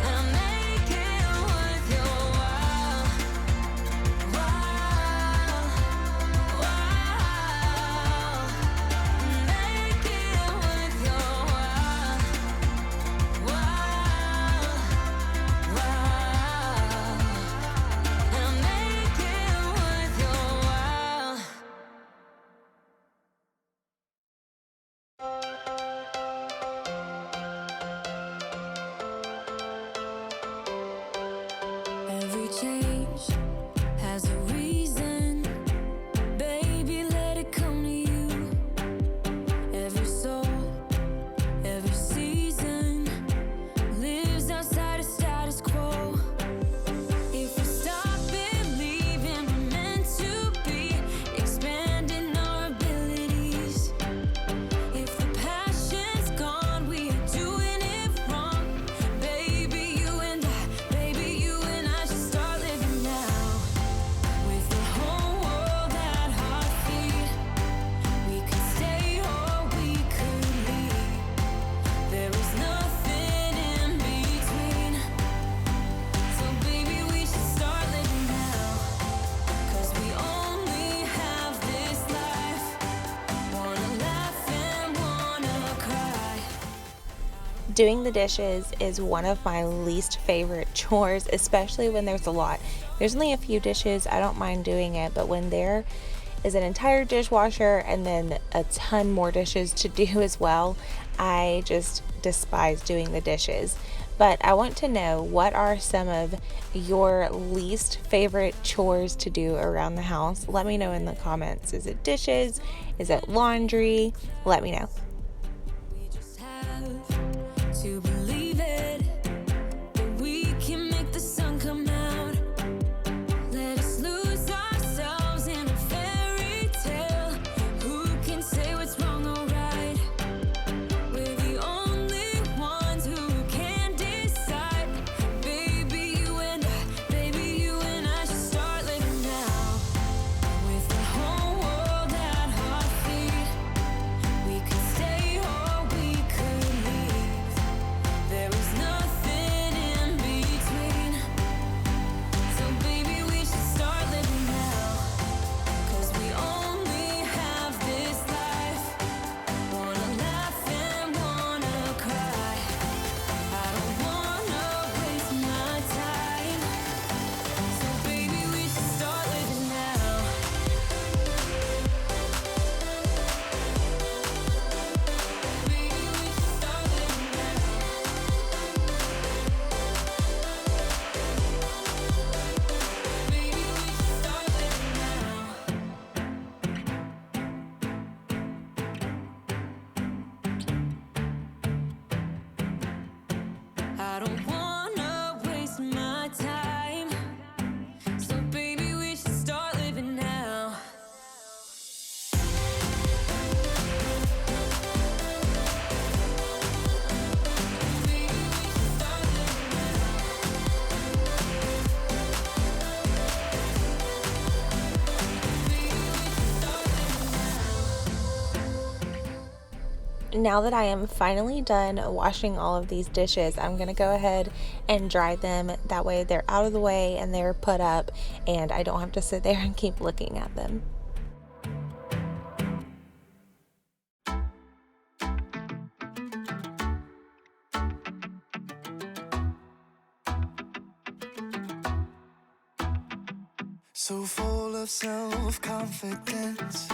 I'll make it worth your while. Make it worth your while. I'll make it worth your while. Every change has a reason. Baby, let it come to you. Every soul, every season lives outside of status quo. If we stop believing we're meant to be, expanding our abilities. If the passion's gone, we are doing it wrong. Baby, you and I should start living now. With the whole world at our feet, we could stay or we could leave. There is nothing in between. So baby, we should start living now. 'Cause we only have this life. Wanna laugh and wanna cry. Doing the dishes is one of my least favorite chores, especially when there's a lot. There's only a few dishes, I don't mind doing it, but when there is an entire dishwasher and then a ton more dishes to do as well, I just despise doing the dishes. but I want to know, what are some of your least favorite chores to do around the house? Let me know in the comments. Is it dishes? Is it laundry? Let me know. We just have to believe it, that we can make the sun come out. Let us lose ourselves in a fairy tale. Who can say what's wrong or right? We're the only ones who can decide. Baby, you and I should start living now. With the whole world at our feet, we could stay or we could leave. There is nothing in between. So baby, we should start living now. 'Cause we only have this life. Wanna laugh and wanna cry. I don't wanna waste my time. So baby, we should start living now. Baby, we should start living now. Baby, we should start living now. I don't wanna waste my time. So baby, we should start living now. Baby, we should start living now. Baby, we should start living now. Now that I am finally done washing all of these dishes, I'm going to go ahead and dry them. That way they're out of the way and they're put up, and I don't have to sit there and keep looking at them. So full of self-confidence,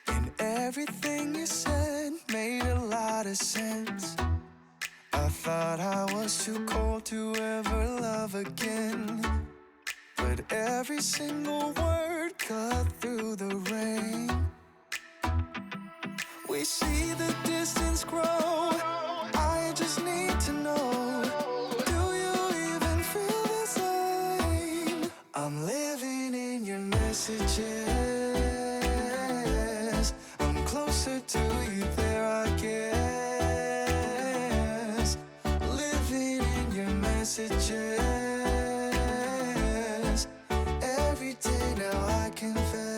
and everything you said made a lot of sense. I thought I was too cold to ever love again, but every single word cut through the rain. We see the distance grow. I just need to know, do you even feel the same? I'm living in your messages. I'm closer to you there, I guess. Living in your messages. Every day now I confess.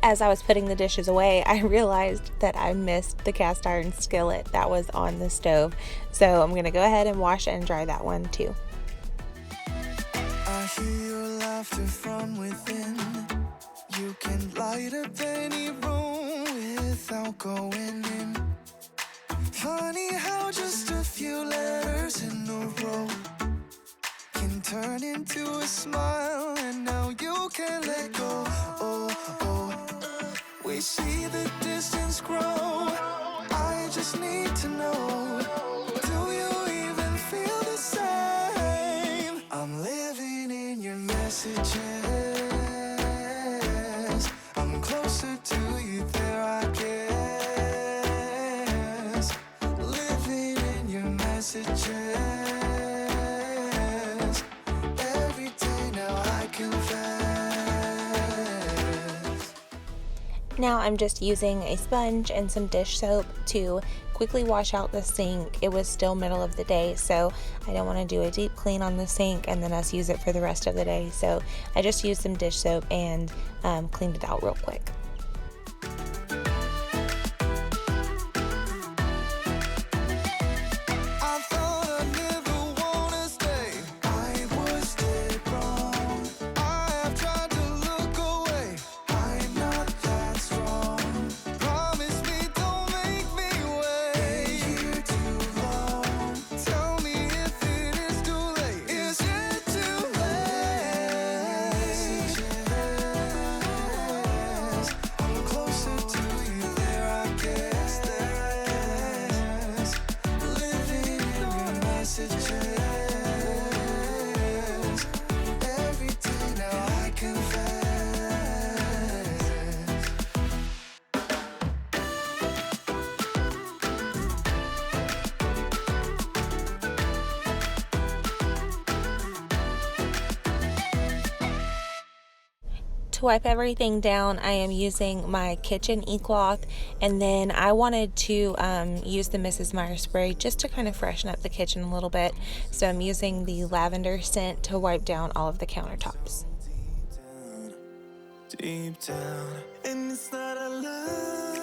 As I was putting the dishes away, I realized that I missed the cast iron skillet that was on the stove. So I'm going to go ahead and wash and dry that one too. I hear your laughter from within. You can light up any room without going in. Funny how just a few letters in a row can turn into a smile, and now you can't let go. Oh, oh. We see the distance grow. I just need to know, do you even feel the same? I'm living in your messages. I'm closer to you there, I guess. Living in your messages. Every day now I confess. Now I'm just using a sponge and some dish soap to quickly wash out the sink. It was still middle of the day, so I don't want to do a deep clean on the sink and then us use it for the rest of the day. So I just used some dish soap and cleaned it out real quick. I thought I'd never wanna stay. I was dead wrong. I have tried to look away. I'm not that strong. Promise me don't make me wait. Been here too long. Tell me if it is too late. Is it too To wipe everything down, I am using my kitchen e-cloth, and then I wanted to use the Mrs. Meyer spray just to kind of freshen up the kitchen a little bit. So I'm using the lavender scent to wipe down all of the countertops. Deep down, and it's not a lie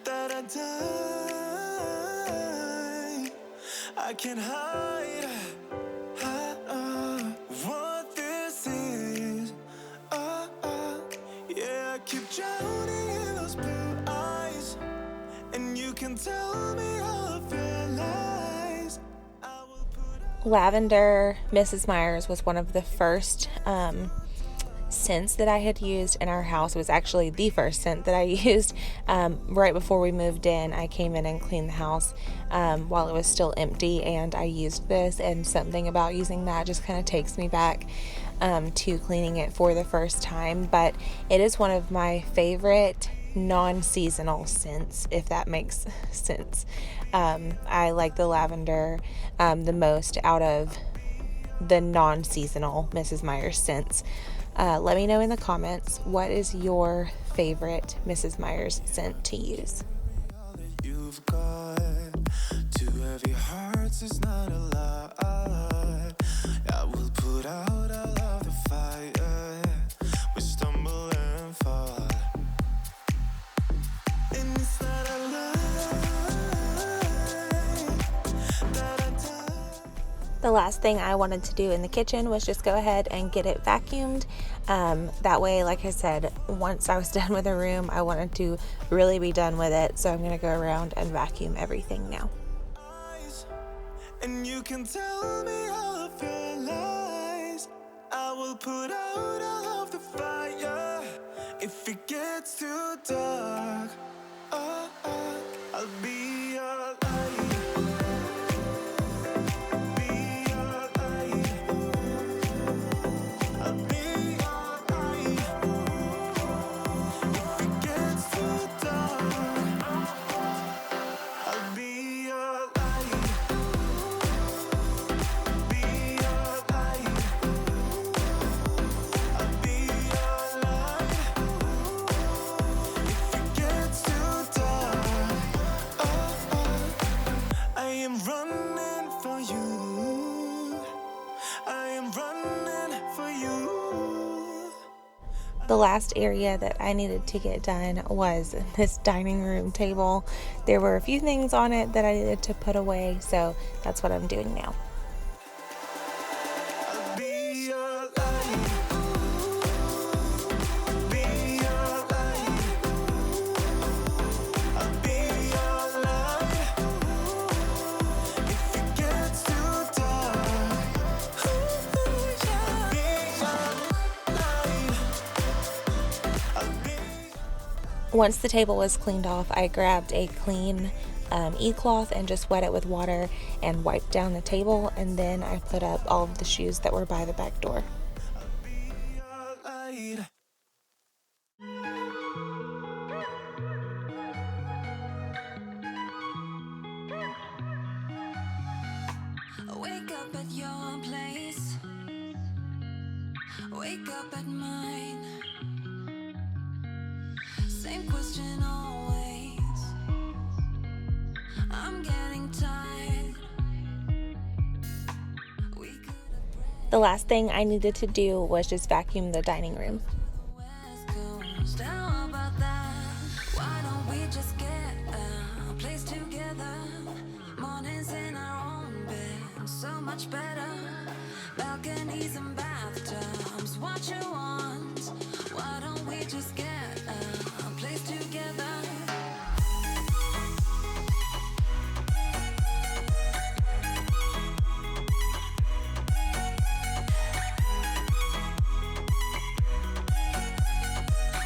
that I die. I can't hide what this is. Yeah, I keep drowning in those blue eyes, and you can tell me all of your lies. I will put out Lavender Mrs. Meyer's was one of the first scents that I had used in our house. It was actually the first scent that I used right before we moved in. I came in and cleaned the house while it was still empty, and I used this, and something about using that just kind of takes me back to cleaning it for the first time. But it is one of my favorite non-seasonal scents, if that makes sense. I like the lavender the most out of the non-seasonal Mrs. Meyer's scents. Let me know in the comments, what is your favorite Mrs. Meyer's scent to use? all that you've got. Two heavy hearts is not a lie. I will put out all of the fire. We stumble and fall, and it's not a lie that I die. The last thing I wanted to do in the kitchen was just go ahead and get it vacuumed. That way, like I said, once I was done with a room, I wanted to really be done with it. So I'm going to go around and vacuum everything now. And you can tell me all of your lies. I will put out all of the fire. If it gets too dark, I'll be your light. Be your light. I'll be your light. If it gets too dark, I'll be your light. Be your light. I'll be your light. If it gets too dark, I am running for you. I am running for you. The last area that I needed to get done was this dining room table. There were a few things on it that I needed to put away, so that's what I'm doing now. I'll be your light. Be your light. I'll be your light. If it gets too dark, I'll be your light. I'll be. Once the table was cleaned off, I grabbed a clean e-cloth and just wet it with water and wiped down the table, and then I put up all of the shoes that were by the back door. Your light. Wake up at your place, wake up at mine. Same question always. I'm getting tired. We could have The last thing I needed to do was just vacuum the dining room. West Coast. How about that? Why don't we just get a place together? Mornings in our own bed, so much better. Balconies and bathtubs, what you want? Why don't we just get a place together?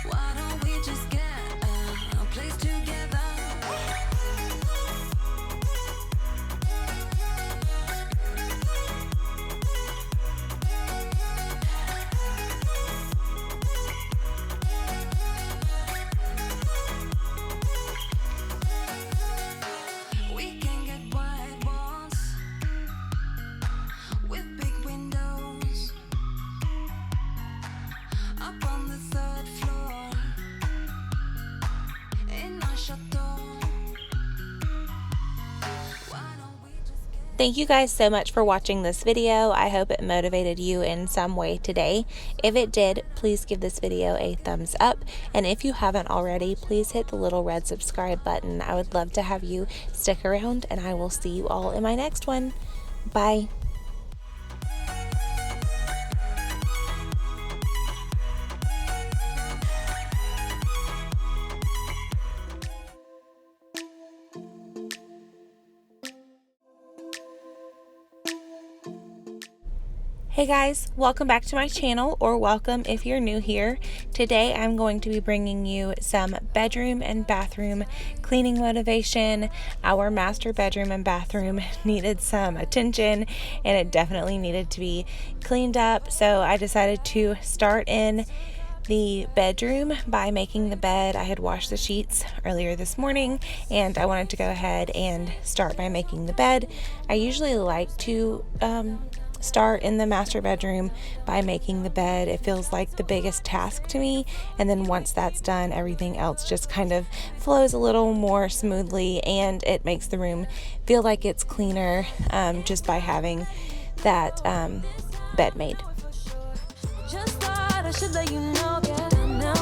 Why don't we just get a place together? Thank you guys so much for watching this video. I hope it motivated you in some way today. If it did, please give this video a thumbs up. And if you haven't already, please hit the little red subscribe button. I would love to have you stick around, and I will see you all in my next one. Bye. Hey guys, welcome back to my channel, or welcome if you're new here. Today I'm going to be bringing you some bedroom and bathroom cleaning motivation. Our master bedroom and bathroom needed some attention, and it definitely needed to be cleaned up. So I decided to start in the bedroom by making the bed. I had washed the sheets earlier this morning, and I wanted to go ahead and start by making the bed. I usually like to start in the master bedroom by making the bed. It feels like the biggest task to me, and then once that's done, everything else just kind of flows a little more smoothly, and it makes the room feel like it's cleaner just by having that bed made. Just thought I should let you know, yeah, no,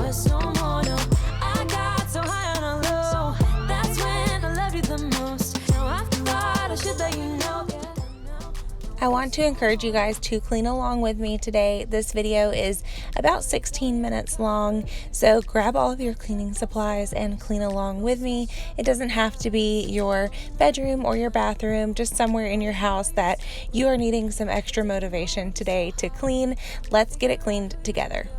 it's no more, no. I got so high on a low, that's when I loved you the most. Now I thought I should let you know, yeah. I want to encourage you guys to clean along with me today. This video is about 16 minutes long, so grab all of your cleaning supplies and clean along with me. It doesn't have to be your bedroom or your bathroom, just somewhere in your house that you are needing some extra motivation today to clean. Let's get it cleaned together.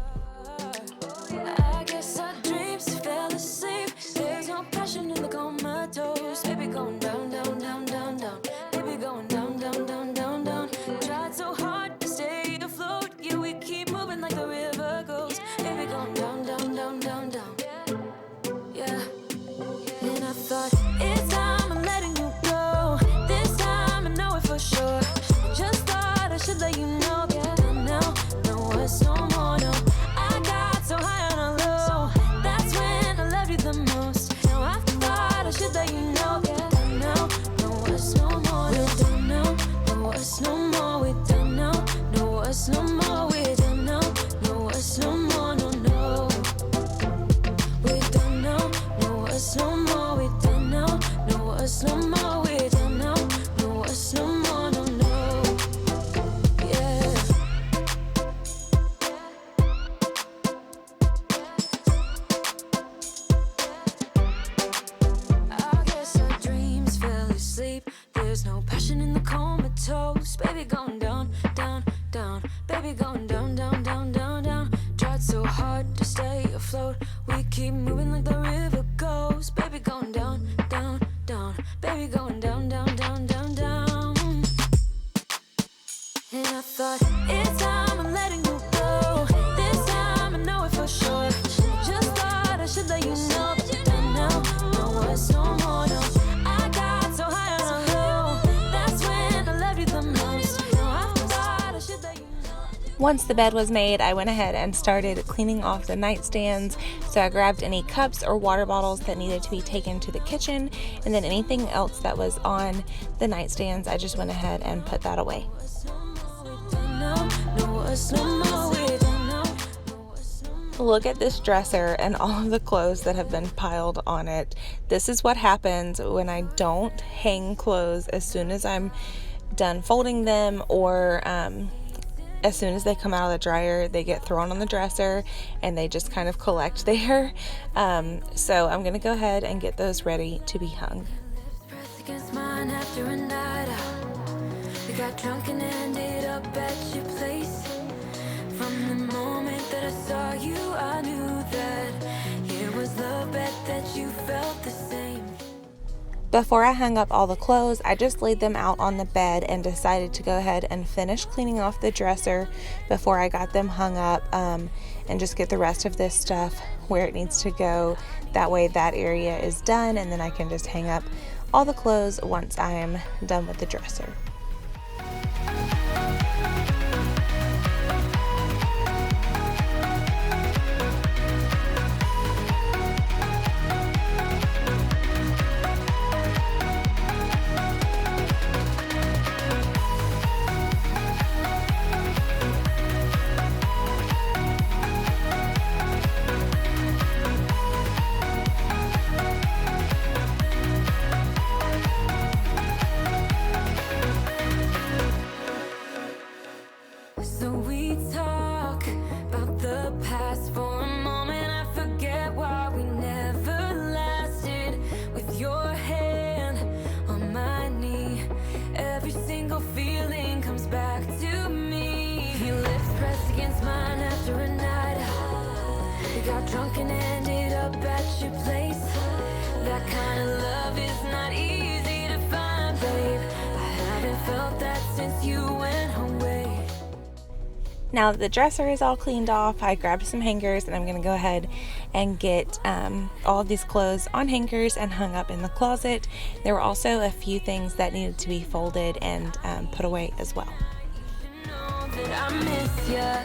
I guess our dreams fell asleep. There's no passion in the comatose. Baby going down, down, down, down, down. Baby going down, down, down, down, down. Tried so hard to stay afloat. Yeah, we keep moving like the river goes. Baby going down, down, down, down, down. Yeah. And I thought it's time I'm letting you go. This time I know it for sure. Just thought I should let you know. Yeah, now, no, it's no more, no. I got so high on a low, that's when I loved you the most. Now I thought I should let you know. Yeah, now, no, it's no more, we're done now. No, it's no more, we're done now. No, it's no more, we're done now. No, it's no more, no, no. We're done now. No, it's no more, we're done now. No, it's no more, we're done now. No, it's no more, no, no. Yeah. I guess our dreams fell asleep. There's no passion in the comatose. Baby going down, down, down. Baby going down, down, down, down, down. Tried so hard to stay afloat. We keep moving like the river goes. Baby going down, down, down. Baby going down, down, down, down, down. And I thought it's time I'm letting you go. This time I know it for sure. Just thought I should let you know. Now, no, it's no more, no. I got so high on a low, that's when I loved you the most. Now I thought I should let you know. Once the bed was made, I went ahead and started cleaning off the nightstands. So I grabbed any cups or water bottles that needed to be taken to the kitchen, and then anything else that was on the nightstands, I just went ahead and put that away. Look at this dresser and all of the clothes that have been piled on it. This is what happens when I don't hang clothes as soon as I'm done folding them, or as soon as they come out of the dryer, they get thrown on the dresser and they just kind of collect there. So I'm gonna go ahead and get those ready to be hung. Press against mine after a night out. We got drunk and ended up at your place. From the moment that I saw you, I knew that it was the bet that you felt the same. Before I hung up all the clothes, I just laid them out on the bed and decided to go ahead and finish cleaning off the dresser before I got them hung up, and just get the rest of this stuff where it needs to go. That way that area is done, and then I can just hang up all the clothes once I am done with the dresser. So we talk about the past for a moment. I forget why we never lasted. With your hand on my knee, every single feeling comes back to me. Your lips pressed against mine after a night out. We got drunk and ended up at your place. That kind of love is not easy to find, babe. I haven't felt that since you went away. Now that the dresser is all cleaned off, I grabbed some hangers and I'm going to go ahead and get all of these clothes on hangers and hung up in the closet. There were also a few things that needed to be folded and put away as well. You know that I miss ya.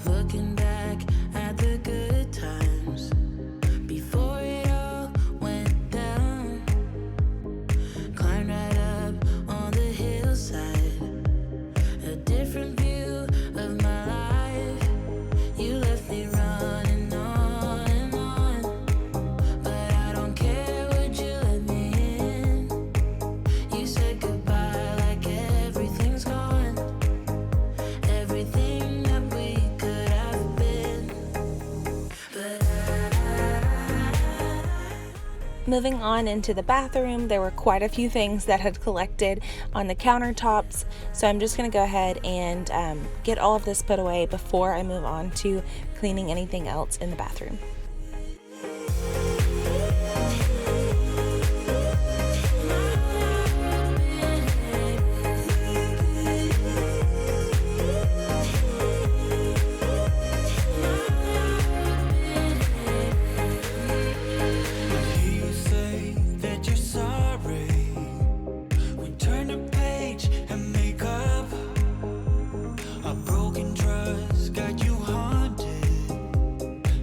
Looking back at the good times before it all went down. Climbed right up on the hillside, a different view of my life. You left me running on and on, but I don't care, would you let me in? You said goodbye like everything's gone, everything that we could have been. But Moving on into the bathroom, there were quite a few things that had collected on the countertops, so I'm just going to go ahead and get all of this put away before I move on to cleaning anything else in the bathroom. You say that you're sorry. We turn the page and make up. A broken trust got you haunted.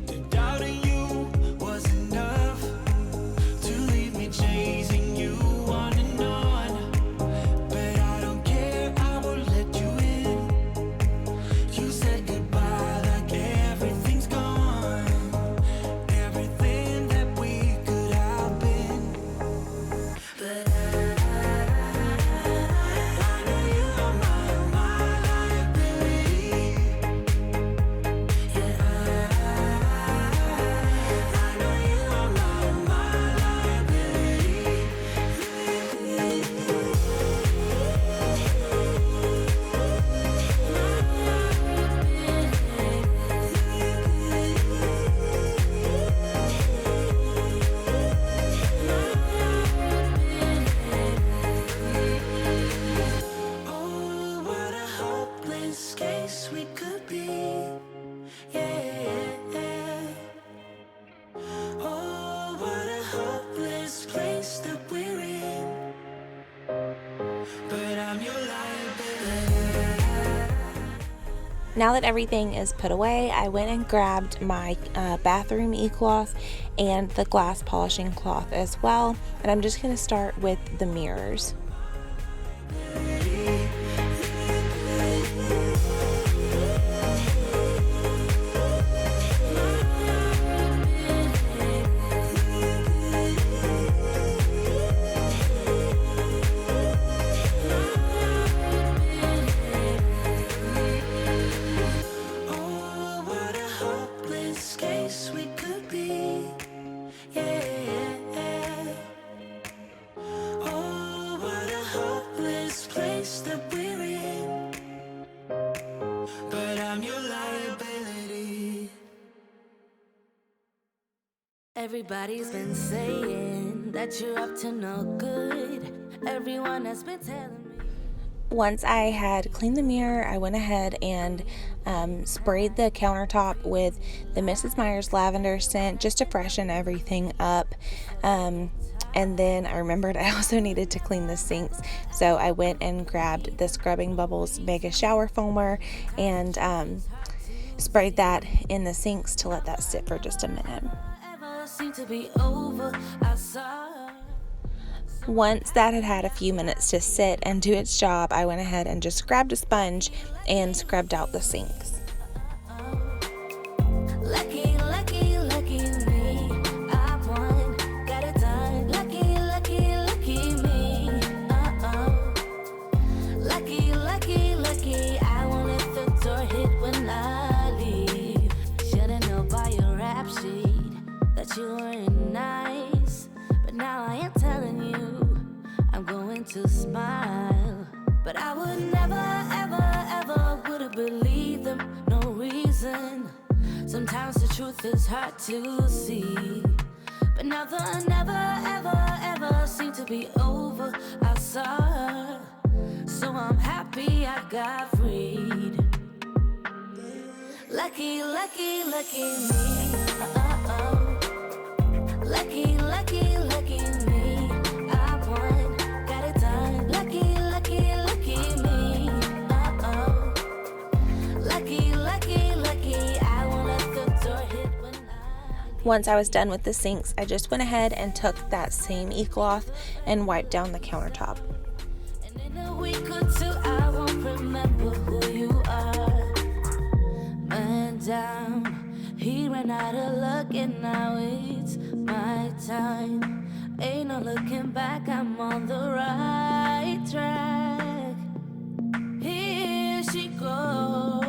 To doubting you was enough to leave me chasing you on and on. But I don't care, I will let you in. You said goodbye like everything's gone, everything that we could have been. But I know you are my liability. Yeah, I know you are my liability. Oh, what a hopeless case we could be. Yeah. Oh, what a hopeless place that we're in. But I'm your liability. Now that everything is put away, I went and grabbed my bathroom e-cloth and the glass polishing cloth as well, and I'm just going to start with the mirrors. Oh, what a hopeless case we could be. Yeah. Oh, what a hopeless place that we're in. But I'm your liability. everybody's been saying that you're up to no good. Everyone has been telling me. Once I had cleaned the mirror, I went ahead and sprayed the countertop with the Mrs. Meyer's lavender scent just to freshen everything up. And then I remembered I also needed to clean the sinks, so I went and grabbed the Scrubbing Bubbles Mega Shower Foamer and sprayed that in the sinks to let that sit for just a minute. Once that had had a few minutes to sit and do its job, I went ahead and just grabbed a sponge and scrubbed out the sinks. Lucky, lucky, lucky me. I won, got it done. Lucky, lucky, lucky me. Lucky, lucky, lucky. I won't let the door hit when I leave. Should've known by your rap sheet that you weren't nice, but now I am telling you I'm going to smile. But I would never, ever, ever would have believed them, no reason. Sometimes the truth is hard to see, but now the never, ever, ever seemed to be over. I saw her, so I'm happy I got freed. Lucky, lucky, lucky me. Lucky, lucky, lucky me. I won, got it done. Lucky, lucky, lucky me. Lucky, lucky, lucky. I won't let the door hit when Once I was done with the sinks, I just went ahead and took that same e-cloth and wiped down the countertop. And in a week or two, I won't remember who you are. Man down, he ran out of luck, and now it's my time. Ain't no looking back, I'm on the right track. Here she goes.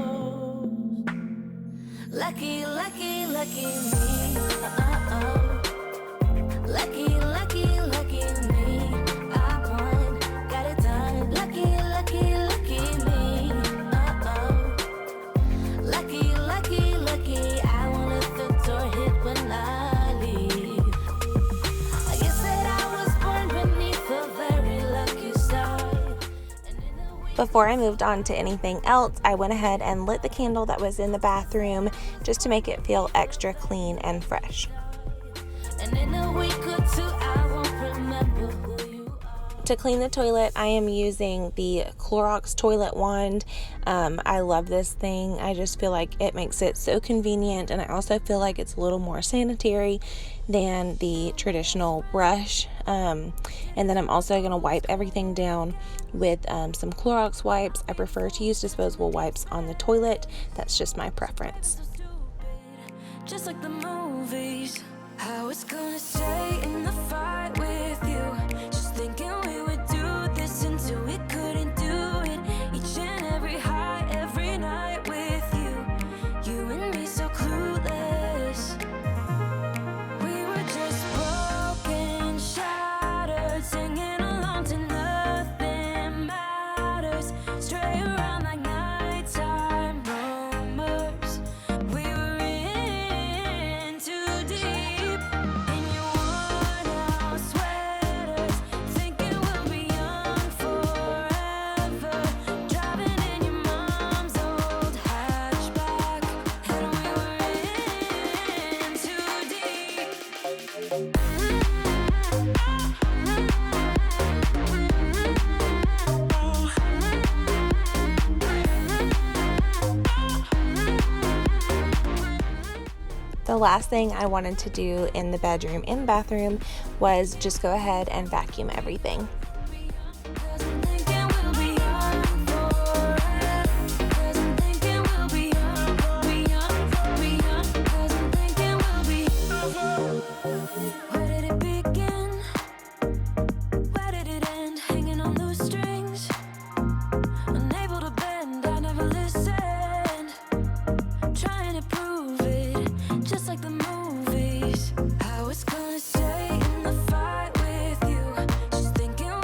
Lucky, lucky, lucky me. Lucky, lucky, lucky me. I won, got it done. Lucky, lucky, lucky me. Lucky, lucky, lucky. I won't let the door hit when I leave. I guess that I was born beneath a very lucky star. Before I moved on to anything else, I went ahead and lit the candle that was in the bathroom just to make it feel extra clean and fresh. And in a week or two, I won't remember who you are. To clean the toilet, I am using the Clorox toilet wand. I love this thing. I just feel like it makes it so convenient, and I also feel like it's a little more sanitary than the traditional brush. And then I'm also going to wipe everything down with some Clorox wipes. I prefer to use disposable wipes on the toilet. That's just my preference. Just like the movies, I was gonna stay in the fight with you, just thinking we would do this until we couldn't do it. Each and every high, every night with you, you and me so clueless. We were just broken, shattered, singing along to nothing matters. Stray around like nighttime rumors. We were in too deep in your worn-out sweaters, thinking we'll be young forever. Driving in your mom's old hatchback, and we were in too deep. The last thing I wanted to do in the bedroom and bathroom was just go ahead and vacuum everything. 'Cause I'm thinking we'll be young forever. 'Cause I'm thinking we'll be young, be young, be young. 'Cause I'm thinking we'll be. Where did it begin? Where did it end? Hanging on loose strings, unable to bend. I never listened, trying to prove it, just like the movies. I was gonna stay in the fight with you, just thinking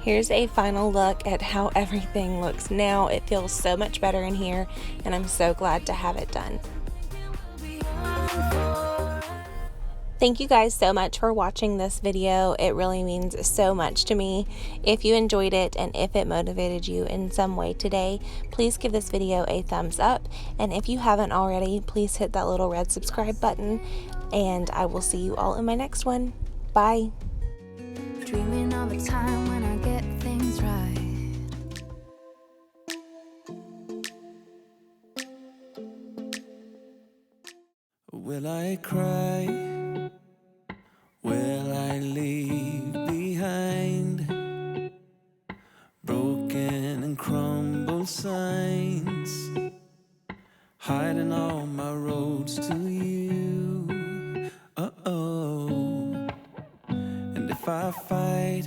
Here's a final look at how everything looks now. It feels so much better in here, and I'm so glad to have it done. Thank you guys so much for watching this video. It really means so much to me. If you enjoyed it and if it motivated you in some way today, please give this video a thumbs up. And if you haven't already, please hit that little red subscribe button. And I will see you all in my next one. Bye. Dreaming of a time when I get things right. Will I cry? Will I leave behind broken and crumbled signs, hiding all my roads to you? And if I fight,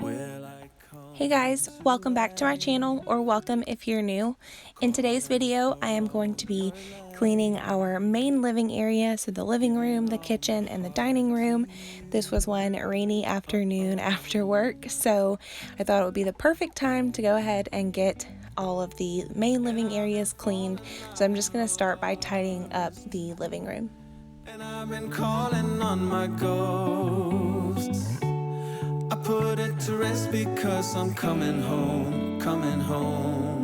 will I come? Hey guys, welcome back to my channel, or welcome if you're new. In today's video, I am going to be cleaning our main living area, so the living room, the kitchen, and the dining room. This was one rainy afternoon after work, so I thought it would be the perfect time to go ahead and get all of the main living areas cleaned. So I'm just going to start by tidying up the living room. And I've been calling on my ghosts. I put it to rest because I'm coming home, coming home.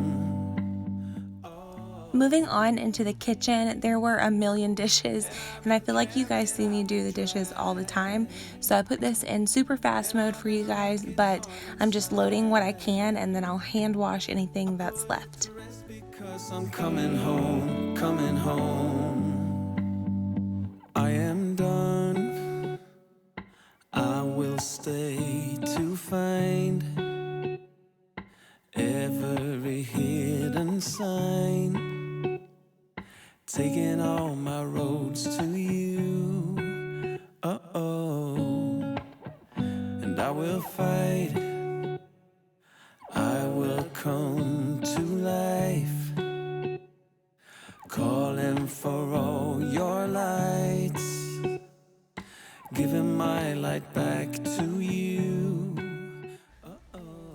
Moving on into the kitchen, there were a million dishes, and I feel like you guys see me do the dishes all the time, so I put this in super fast mode for you guys, but I'm just loading what I can, and then I'll hand wash anything that's left. Because I'm coming home, coming home. I am done. I will stay to find every hidden sign, taking all my roads to you. And I will fight. I will come to life, calling for all your lights, giving my light back to you.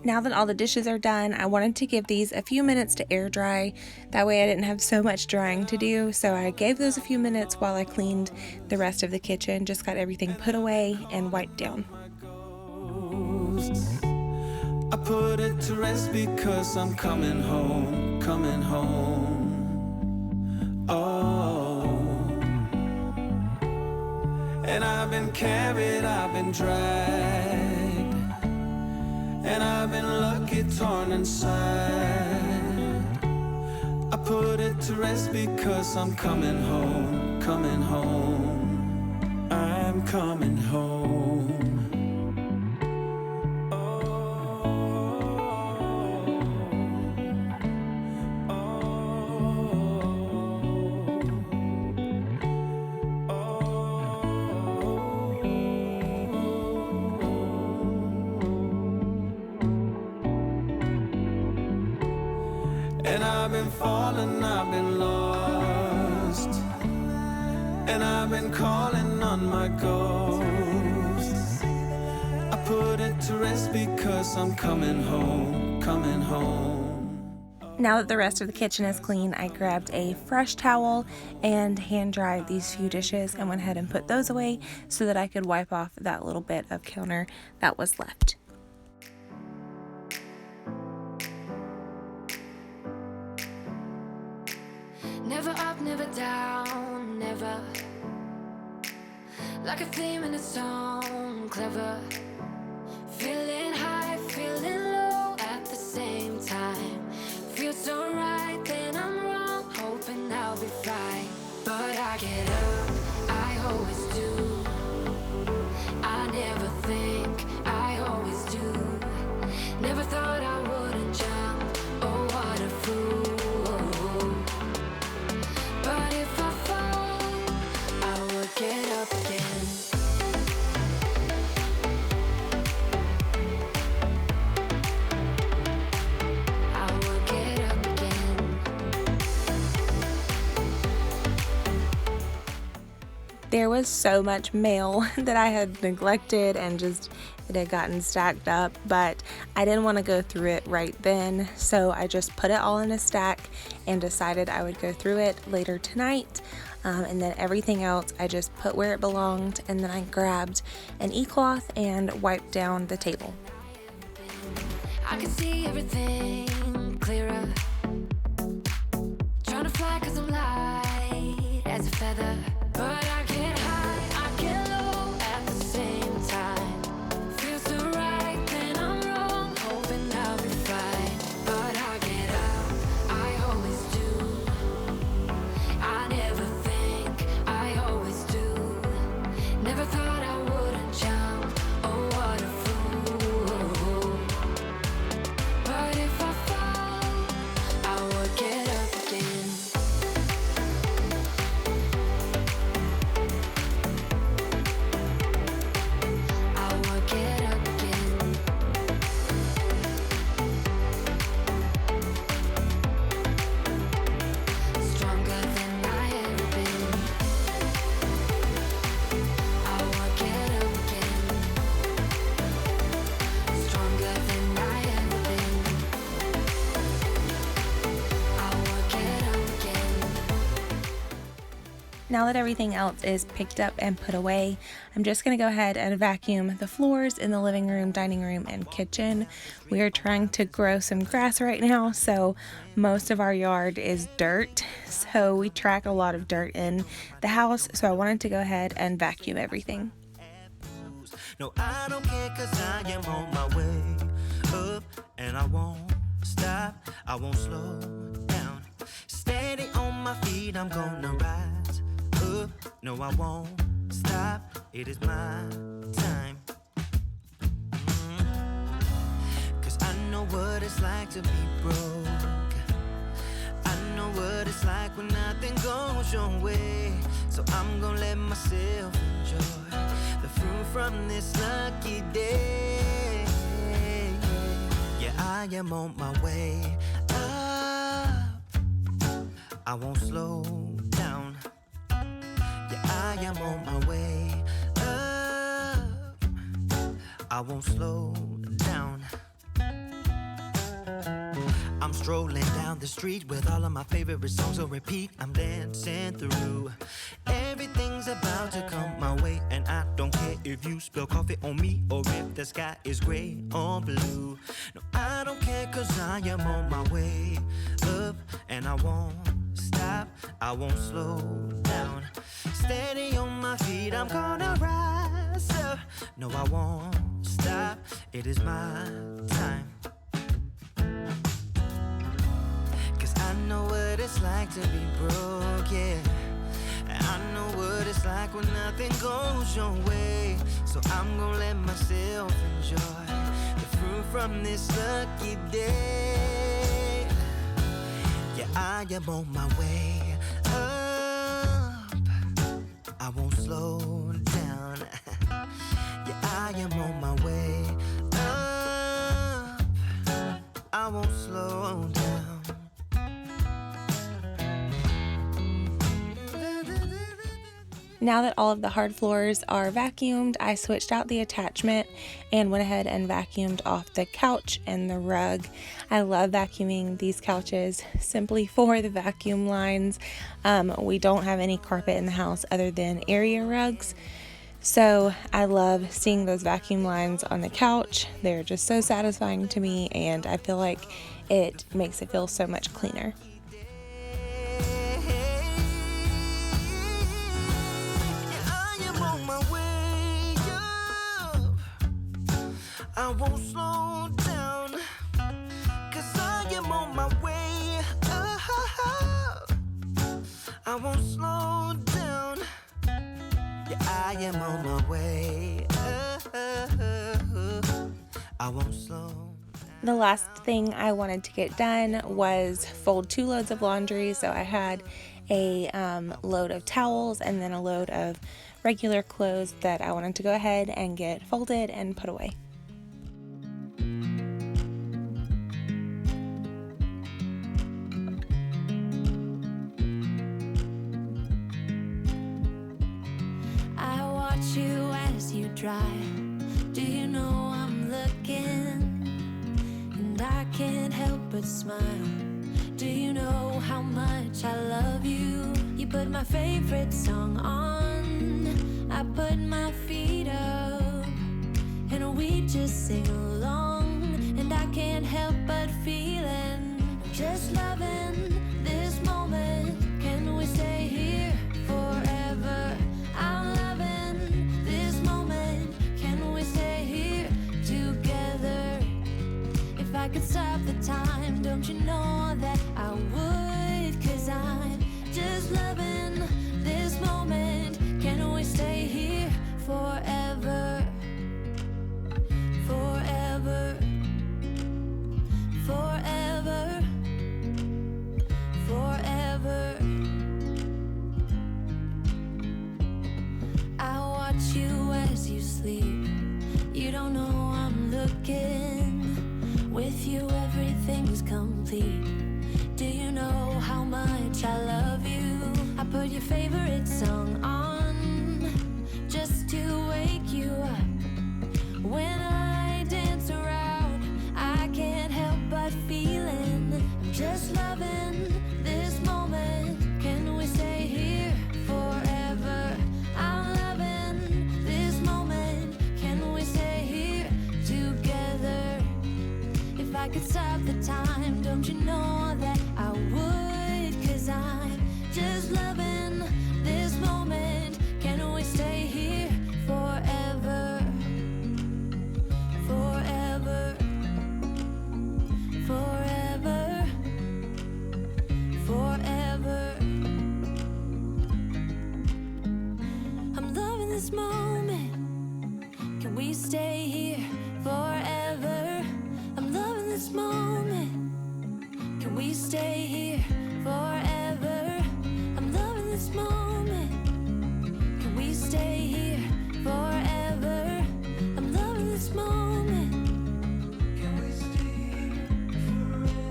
Now that all the dishes are done, I wanted to give these a few minutes to air dry. That way I didn't have so much drying to do, so I gave those a few minutes while I cleaned the rest of the kitchen, just got everything put away and wiped down. I put it to rest because I'm coming home, coming home. And I've been carried, I've been dragged, and I've been lucky, torn inside. I put it to rest because I'm coming home, coming home. I'm coming home. And I've been falling, I've been lost, and I've been calling on my ghosts. I put it to rest because I'm coming home, coming home. Now that the rest of the kitchen is clean, I grabbed a fresh towel and hand dried these few dishes and went ahead and put those away so that I could wipe off that little bit of counter that was left. Never up, never down, never. Like a theme in a song, clever. Feeling high, feeling low at the same time. Feels so right, then I'm wrong, hoping I'll be fine. But I get up, I always do. I never think, I always do. Never thought I wouldn't jump, oh what a fool. But if I fall, I will get up again. I will get up again. There was so much mail that I had neglected and just It had gotten stacked up, but I didn't want to go through it right then, so I just put it all in a stack and decided I would go through it later tonight. And then everything else I just put where it belonged, and then I grabbed an e-cloth and wiped down the table. I can see everything clearer. Trying to fly 'cause I'm light as a feather. But I get high, I get low at the same time. Feels so right, then I'm wrong, hoping I'll be fine. But I get out, I always do. I never think, I always do. Never thought I wouldn't jump, oh what a fool. But if I fall, I would get up again. I would get up again. Stronger than I ever been. I would get up again. Stronger than I ever been. I would get up again. Now that everything else is picked up and put away, I'm just going to go ahead and vacuum the floors in the living room, dining room, and kitchen. We are trying to grow some grass right now, so most of our yard is dirt. So we track a lot of dirt in the house, so I wanted to go ahead and vacuum everything. No, I don't care 'cause I am on my way up and I won't stop, I won't slow down. Steady on my feet, I'm gonna rise up. No, I won't stop, it is my time. 'Cause I know what it's like to be broke. I know what it's like when nothing goes your way. So I'm gonna let myself enjoy the fruit from this lucky day. Yeah, I am on my way up. I won't slow down. Yeah, I am on my way up. I won't slow down. I'm strolling down the street with all of my favorite songs on repeat. I'm dancing through. Everything's about to come my way, and I don't care if you spill coffee on me or if the sky is gray or blue. No, I don't care 'cause I am on my way up, and I won't stop, I won't slow down. Steady on my feet, I'm gonna rise up. No, I won't stop, it is my time. 'Cause I know what it's like to be broke, yeah. And I know what it's like when nothing goes your way. So I'm gonna let myself enjoy the fruit from this lucky day. Yeah, I am on my way up. I won't slow down. Yeah, I am on my way up. I won't slow down. Now that all of the hard floors are vacuumed, I switched out the attachment and went ahead and vacuumed off the couch and the rug. I love vacuuming these couches simply for the vacuum lines. We don't have any carpet in the house other than area rugs. So I love seeing those vacuum lines on the couch. They're just so satisfying to me, and I feel like it makes it feel so much cleaner. I won't slow down, 'cause I am on my way up. I won't slow down. Yeah, I am on my way up. I won't slow down. The last thing I wanted to get done was fold 2 loads of laundry. So I had a load of towels and then a load of regular clothes that I wanted to go ahead and get folded and put away. I watch you as you drive Do you know I'm looking and I can't help but smile? Do you know how much I love you? You put my favorite song on, I put my feet up, and we just sing along. And I can't help but feeling, just loving this moment. Can we stay here forever? I'm loving this moment. Can we stay here together? If I could stop the time, don't you know that I would? 'Cause I'm just loving this moment. Can we stay here forever? Forever. Forever. Forever. I watch you as you sleep. You don't know I'm looking. With you everything's complete. Do you know how much I love you? I put your favorite song on just to wake you up. When I dance around, I can't help but feeling, I'm just loving this moment. Can we stay here forever? I'm loving this moment. Can we stay here together? If I could stop the time, don't you know that I would? 'Cause I'm just loving this moment. Can we stay here forever? Forever. Forever. Forever. I'm loving this moment. Can we stay here forever? I'm loving this moment. Can we stay here forever? I'm loving this moment. Can we stay here forever? I'm loving this moment. Can we stay here forever?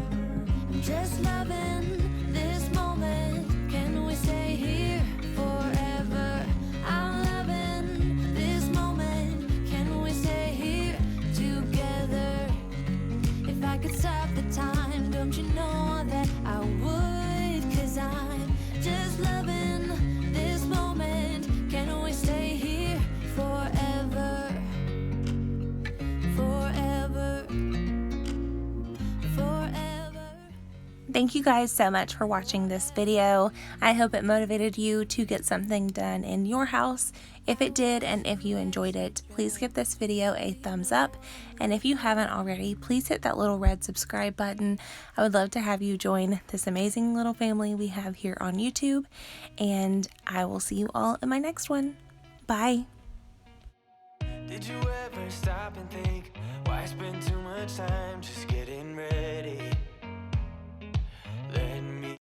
I'm just loving this moment. Can we stay here forever? I'm loving this moment. Can we stay here together? If I could stop the time, don't you know that I would? 'Cause I'm just loving this moment. Can we stay here forever? Forever. Forever. Thank you guys so much for watching this video. I hope it motivated you to get something done in your house. If it did, and if you enjoyed it, please give this video a thumbs up. And if you haven't already, please hit that little red subscribe button. I would love to have you join this amazing little family we have here on YouTube. And I will see you all in my next one. Bye. Did you ever stop and think, why spend too much time just